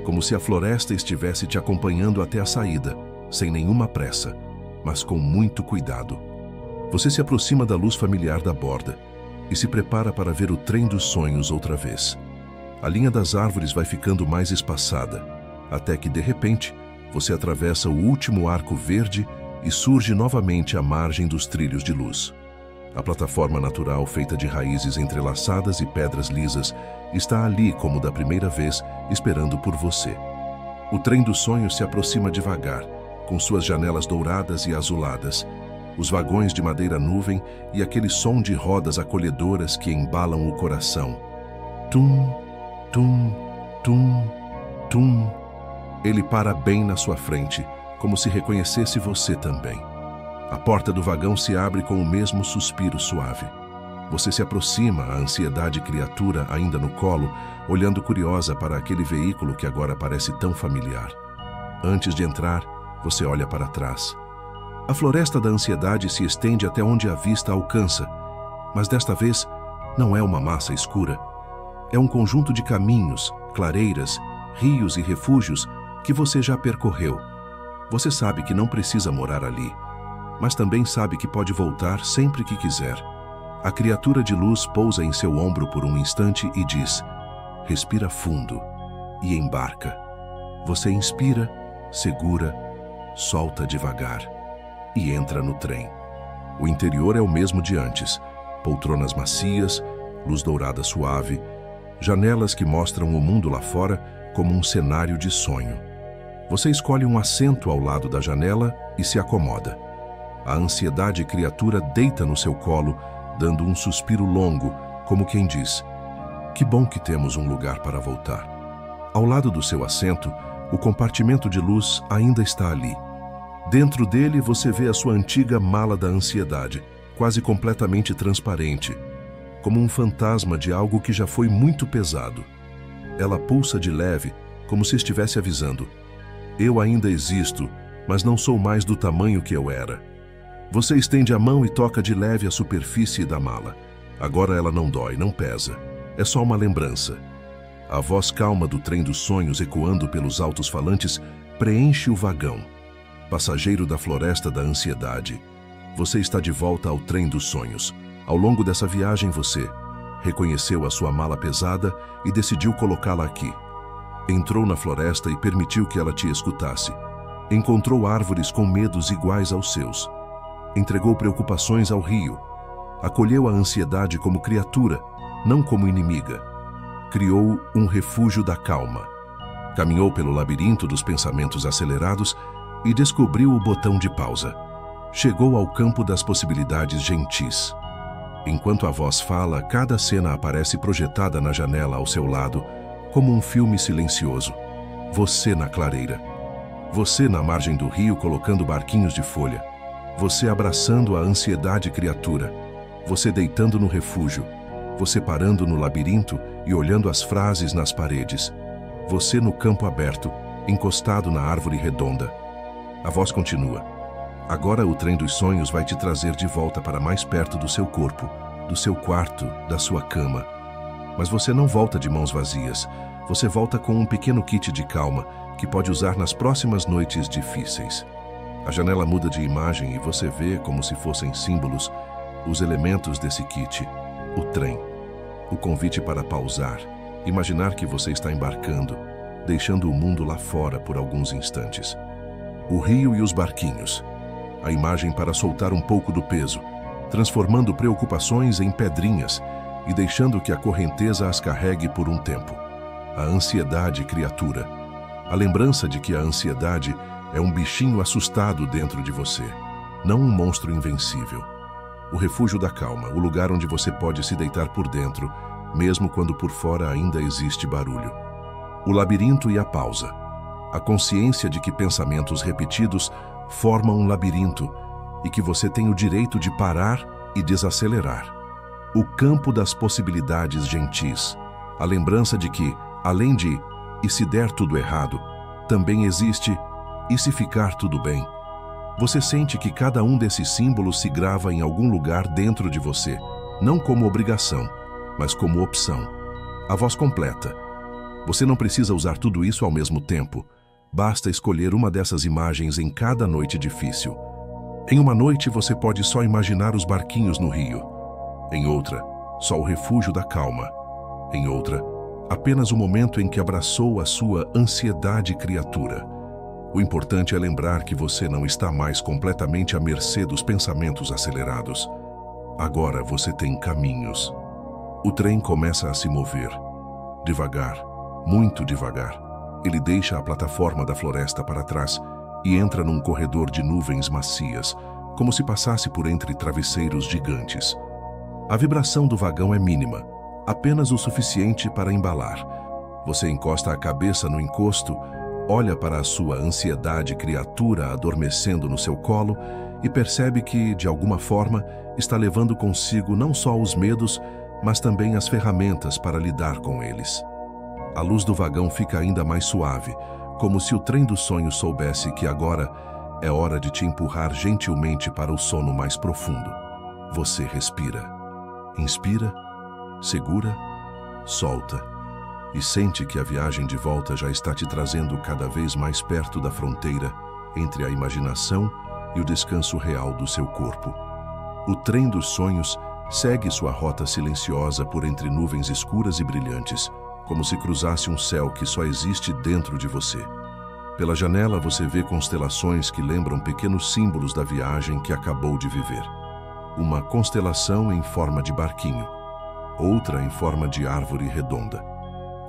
como se a floresta estivesse te acompanhando até a saída, sem nenhuma pressa, mas com muito cuidado. Você se aproxima da luz familiar da borda e se prepara para ver o trem dos sonhos outra vez. A linha das árvores vai ficando mais espaçada, até que, de repente, você atravessa o último arco verde e surge novamente à margem dos trilhos de luz. A plataforma natural, feita de raízes entrelaçadas e pedras lisas, está ali como da primeira vez, esperando por você. O trem dos sonhos se aproxima devagar, com suas janelas douradas e azuladas, os vagões de madeira nuvem e aquele som de rodas acolhedoras que embalam o coração. Tum, tum, tum, tum. Ele para bem na sua frente, como se reconhecesse você também. A porta do vagão se abre com o mesmo suspiro suave. Você se aproxima, a ansiedade criatura ainda no colo, olhando curiosa para aquele veículo que agora parece tão familiar. Antes de entrar, você olha para trás. A floresta da ansiedade se estende até onde a vista alcança, mas desta vez não é uma massa escura. É um conjunto de caminhos, clareiras, rios e refúgios que você já percorreu. Você sabe que não precisa morar ali, mas também sabe que pode voltar sempre que quiser. A criatura de luz pousa em seu ombro por um instante e diz: respira fundo e embarca. Você inspira, segura, solta devagar e entra no trem. O interior é o mesmo de antes: poltronas macias, luz dourada suave, janelas que mostram o mundo lá fora como um cenário de sonho. Você escolhe um assento ao lado da janela e se acomoda. A ansiedade criatura deita no seu colo, dando um suspiro longo, como quem diz: que bom que temos um lugar para voltar. Ao lado do seu assento, o compartimento de luz ainda está ali. Dentro dele você vê a sua antiga mala da ansiedade, quase completamente transparente, como um fantasma de algo que já foi muito pesado. Ela pulsa de leve, como se estivesse avisando: eu ainda existo, mas não sou mais do tamanho que eu era. Você estende a mão e toca de leve a superfície da mala. Agora ela não dói, não pesa. É só uma lembrança. A voz calma do trem dos sonhos ecoando pelos altos-falantes preenche o vagão. Passageiro da floresta da ansiedade, você está de volta ao trem dos sonhos. Ao longo dessa viagem você reconheceu a sua mala pesada e decidiu colocá-la aqui. Entrou na floresta e permitiu que ela te escutasse. Encontrou árvores com medos iguais aos seus. Entregou preocupações ao rio. Acolheu a ansiedade como criatura, não como inimiga. Criou um refúgio da calma. Caminhou pelo labirinto dos pensamentos acelerados e descobriu o botão de pausa. Chegou ao campo das possibilidades gentis. Enquanto a voz fala, cada cena aparece projetada na janela ao seu lado, como um filme silencioso. Você na clareira. Você na margem do rio colocando barquinhos de folha. Você abraçando a ansiedade criatura. Você deitando no refúgio. Você parando no labirinto e olhando as frases nas paredes. Você no campo aberto, encostado na árvore redonda. A voz continua. Agora o trem dos sonhos vai te trazer de volta para mais perto do seu corpo, do seu quarto, da sua cama. Mas você não volta de mãos vazias. Você volta com um pequeno kit de calma que pode usar nas próximas noites difíceis. A janela muda de imagem e você vê, como se fossem símbolos, os elementos desse kit. O trem. O convite para pausar, imaginar que você está embarcando, deixando o mundo lá fora por alguns instantes. O rio e os barquinhos. A imagem para soltar um pouco do peso, transformando preocupações em pedrinhas e deixando que a correnteza as carregue por um tempo. A ansiedade criatura. A lembrança de que a ansiedade é um bichinho assustado dentro de você, não um monstro invencível. O refúgio da calma, o lugar onde você pode se deitar por dentro, mesmo quando por fora ainda existe barulho. O labirinto e a pausa. A consciência de que pensamentos repetidos formam um labirinto e que você tem o direito de parar e desacelerar. O campo das possibilidades gentis. A lembrança de que, além de "e se der tudo errado", também existe "e se ficar tudo bem". Você sente que cada um desses símbolos se grava em algum lugar dentro de você, não como obrigação, mas como opção. A voz completa. Você não precisa usar tudo isso ao mesmo tempo. Basta escolher uma dessas imagens em cada noite difícil. Em uma noite você pode só imaginar os barquinhos no rio. Em outra, só o refúgio da calma. Em outra, apenas o momento em que abraçou a sua ansiedade criatura. O importante é lembrar que você não está mais completamente à mercê dos pensamentos acelerados. Agora você tem caminhos. O trem começa a se mover. Devagar, muito devagar. Ele deixa a plataforma da floresta para trás e entra num corredor de nuvens macias, como se passasse por entre travesseiros gigantes. A vibração do vagão é mínima, apenas o suficiente para embalar. Você encosta a cabeça no encosto, olha para a sua ansiedade criatura adormecendo no seu colo e percebe que, de alguma forma, está levando consigo não só os medos, mas também as ferramentas para lidar com eles. A luz do vagão fica ainda mais suave, como se o trem dos sonhos soubesse que agora é hora de te empurrar gentilmente para o sono mais profundo. Você respira. Inspira, segura, solta e sente que a viagem de volta já está te trazendo cada vez mais perto da fronteira entre a imaginação e o descanso real do seu corpo. O trem dos sonhos segue sua rota silenciosa por entre nuvens escuras e brilhantes, como se cruzasse um céu que só existe dentro de você. Pela janela você vê constelações que lembram pequenos símbolos da viagem que acabou de viver. Uma constelação em forma de barquinho, outra em forma de árvore redonda,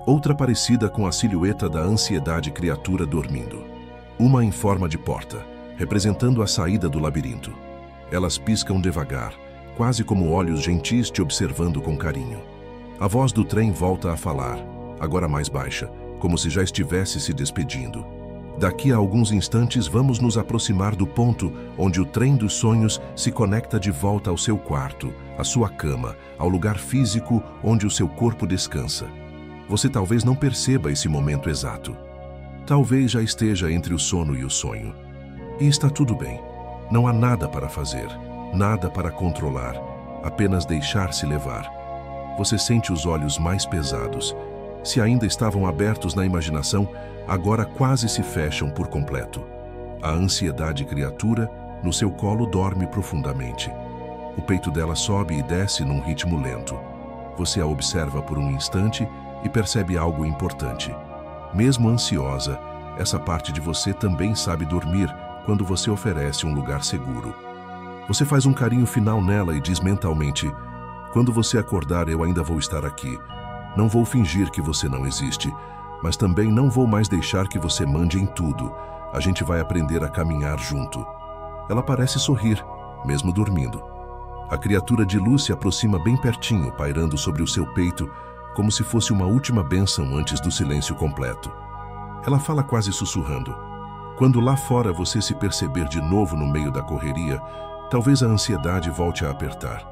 outra parecida com a silhueta da ansiedade criatura dormindo, uma em forma de porta, representando a saída do labirinto. Elas piscam devagar, quase como olhos gentis te observando com carinho. A voz do trem volta a falar, agora mais baixa, como se já estivesse se despedindo. Daqui a alguns instantes vamos nos aproximar do ponto onde o trem dos sonhos se conecta de volta ao seu quarto, à sua cama, ao lugar físico onde o seu corpo descansa. Você talvez não perceba esse momento exato. Talvez já esteja entre o sono e o sonho. E está tudo bem. Não há nada para fazer, nada para controlar, apenas deixar-se levar. Você sente os olhos mais pesados. Se ainda estavam abertos na imaginação, agora quase se fecham por completo. A ansiedade criatura, no seu colo, dorme profundamente. O peito dela sobe e desce num ritmo lento. Você a observa por um instante e percebe algo importante. Mesmo ansiosa, essa parte de você também sabe dormir quando você oferece um lugar seguro. Você faz um carinho final nela e diz mentalmente: "Quando você acordar, eu ainda vou estar aqui. Não vou fingir que você não existe, mas também não vou mais deixar que você mande em tudo. A gente vai aprender a caminhar junto." Ela parece sorrir, mesmo dormindo. A criatura de luz se aproxima bem pertinho, pairando sobre o seu peito, como se fosse uma última bênção antes do silêncio completo. Ela fala quase sussurrando. Quando lá fora você se perceber de novo no meio da correria, talvez a ansiedade volte a apertar.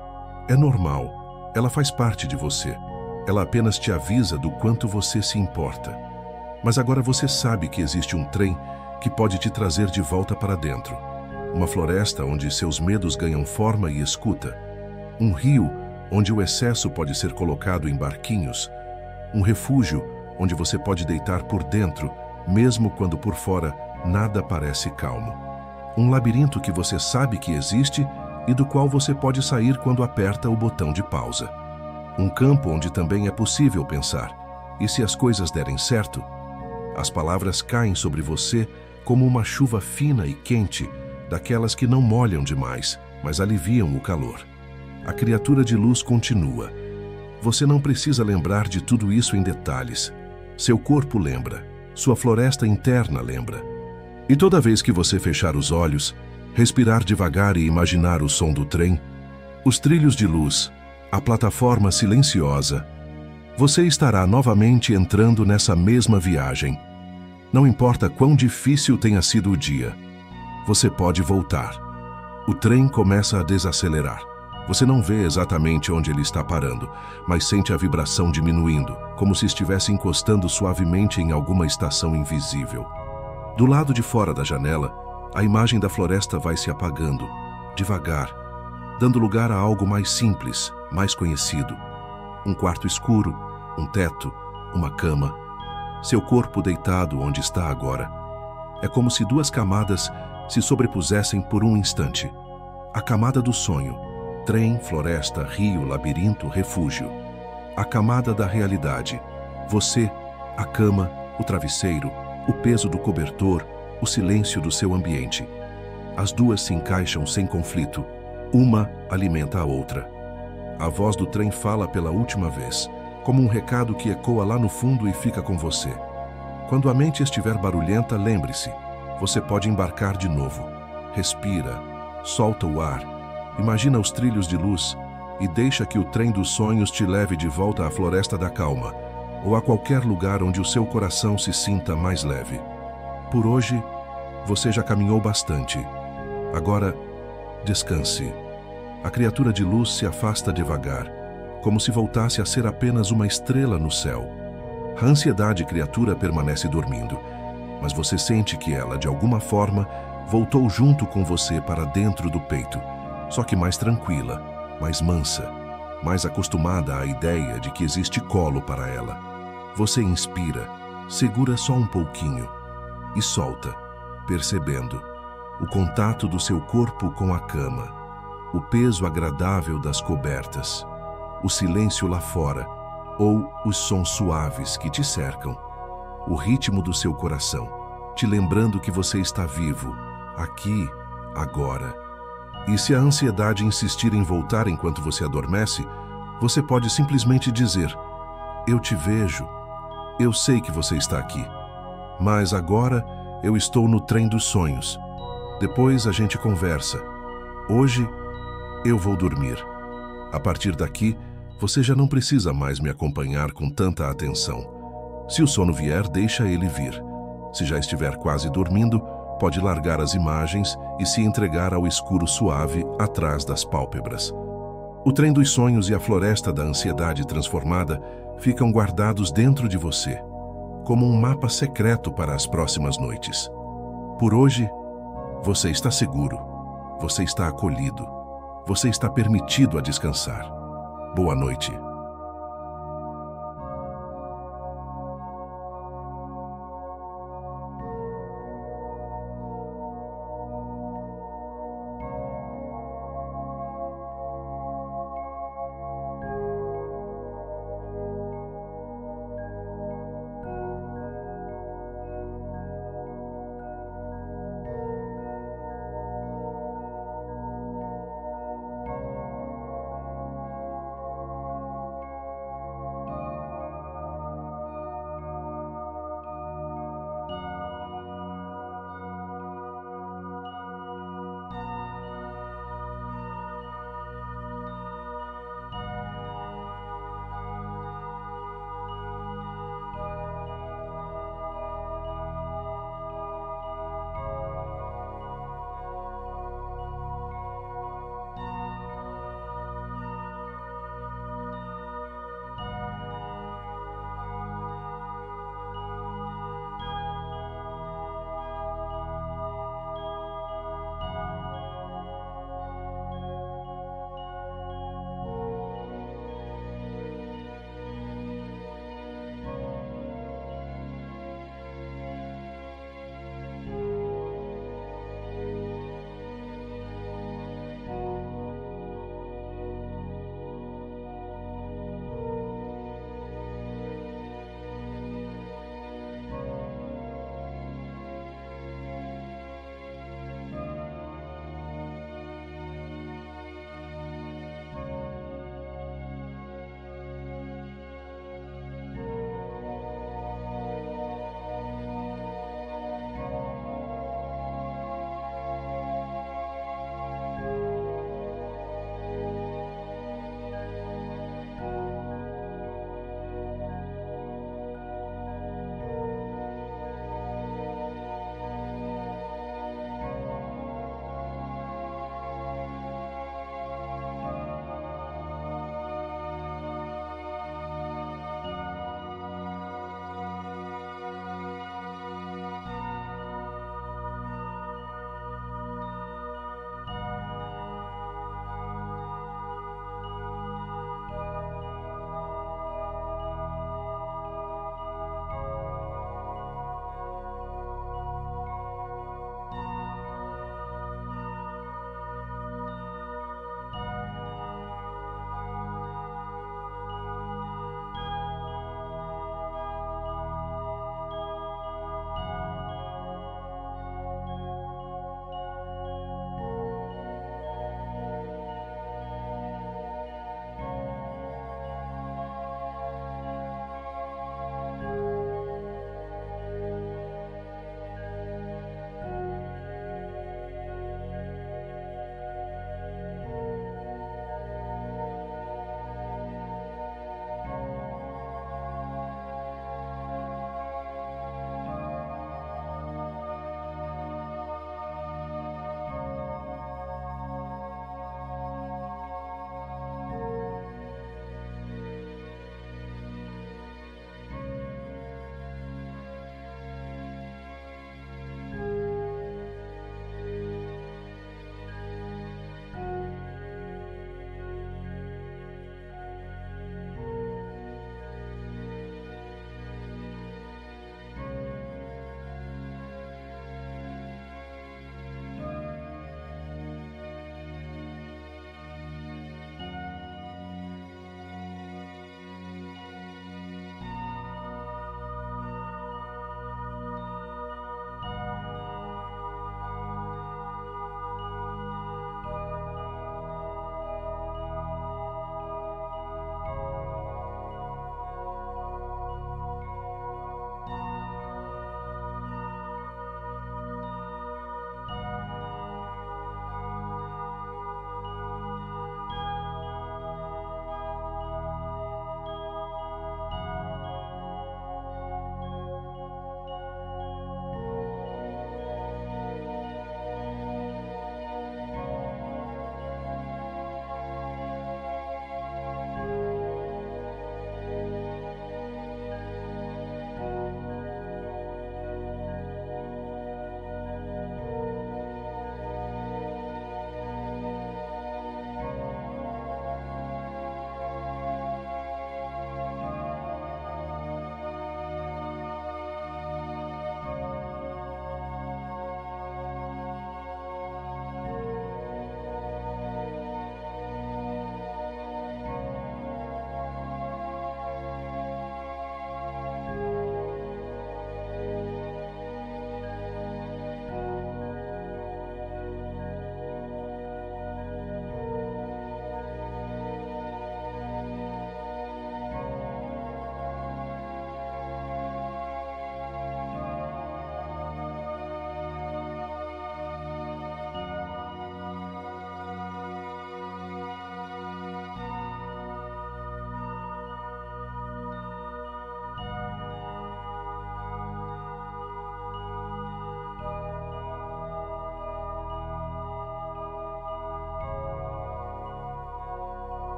É normal. Ela faz parte de você. Ela apenas te avisa do quanto você se importa. Mas agora você sabe que existe um trem que pode te trazer de volta para dentro. Uma floresta onde seus medos ganham forma e escuta. Um rio onde o excesso pode ser colocado em barquinhos. Um refúgio onde você pode deitar por dentro, mesmo quando por fora nada parece calmo. Um labirinto que você sabe que existe e do qual você pode sair quando aperta o botão de pausa. Um campo onde também é possível pensar. E se as coisas derem certo, as palavras caem sobre você como uma chuva fina e quente, daquelas que não molham demais, mas aliviam o calor. A criatura de luz continua. Você não precisa lembrar de tudo isso em detalhes. Seu corpo lembra. Sua floresta interna lembra. E toda vez que você fechar os olhos, respirar devagar e imaginar o som do trem, os trilhos de luz, a plataforma silenciosa, você estará novamente entrando nessa mesma viagem. Não importa quão difícil tenha sido o dia, você pode voltar. O trem começa a desacelerar. Você não vê exatamente onde ele está parando, mas sente a vibração diminuindo, como se estivesse encostando suavemente em alguma estação invisível. Do lado de fora da janela, a imagem da floresta vai se apagando, devagar, dando lugar a algo mais simples, mais conhecido. Um quarto escuro, um teto, uma cama. Seu corpo deitado onde está agora. É como se duas camadas se sobrepusessem por um instante. A camada do sonho, trem, floresta, rio, labirinto, refúgio. A camada da realidade, você, a cama, o travesseiro, o peso do cobertor, o silêncio do seu ambiente. As duas se encaixam sem conflito. Uma alimenta a outra. A voz do trem fala pela última vez, como um recado que ecoa lá no fundo e fica com você. Quando a mente estiver barulhenta, lembre-se, você pode embarcar de novo. Respira, solta o ar, imagina os trilhos de luz e deixa que o trem dos sonhos te leve de volta à floresta da calma, ou a qualquer lugar onde o seu coração se sinta mais leve. Por hoje, você já caminhou bastante. Agora, descanse. A criatura de luz se afasta devagar, como se voltasse a ser apenas uma estrela no céu. A ansiedade criatura permanece dormindo, mas você sente que ela, de alguma forma, voltou junto com você para dentro do peito, só que mais tranquila, mais mansa, mais acostumada à ideia de que existe colo para ela. Você inspira, segura só um pouquinho e solta, percebendo o contato do seu corpo com a cama, o peso agradável das cobertas, o silêncio lá fora ou os sons suaves que te cercam, o ritmo do seu coração, te lembrando que você está vivo, aqui, agora. E se a ansiedade insistir em voltar enquanto você adormece, você pode simplesmente dizer: eu te vejo, eu sei que você está aqui, mas agora eu estou no trem dos sonhos. Depois a gente conversa. Hoje eu vou dormir. A partir daqui, você já não precisa mais me acompanhar com tanta atenção. Se o sono vier, deixa ele vir. Se já estiver quase dormindo, pode largar as imagens e se entregar ao escuro suave atrás das pálpebras. O trem dos sonhos e a floresta da ansiedade transformada ficam guardados dentro de você, como um mapa secreto para as próximas noites. Por hoje, você está seguro, você está acolhido, você está permitido a descansar. Boa noite.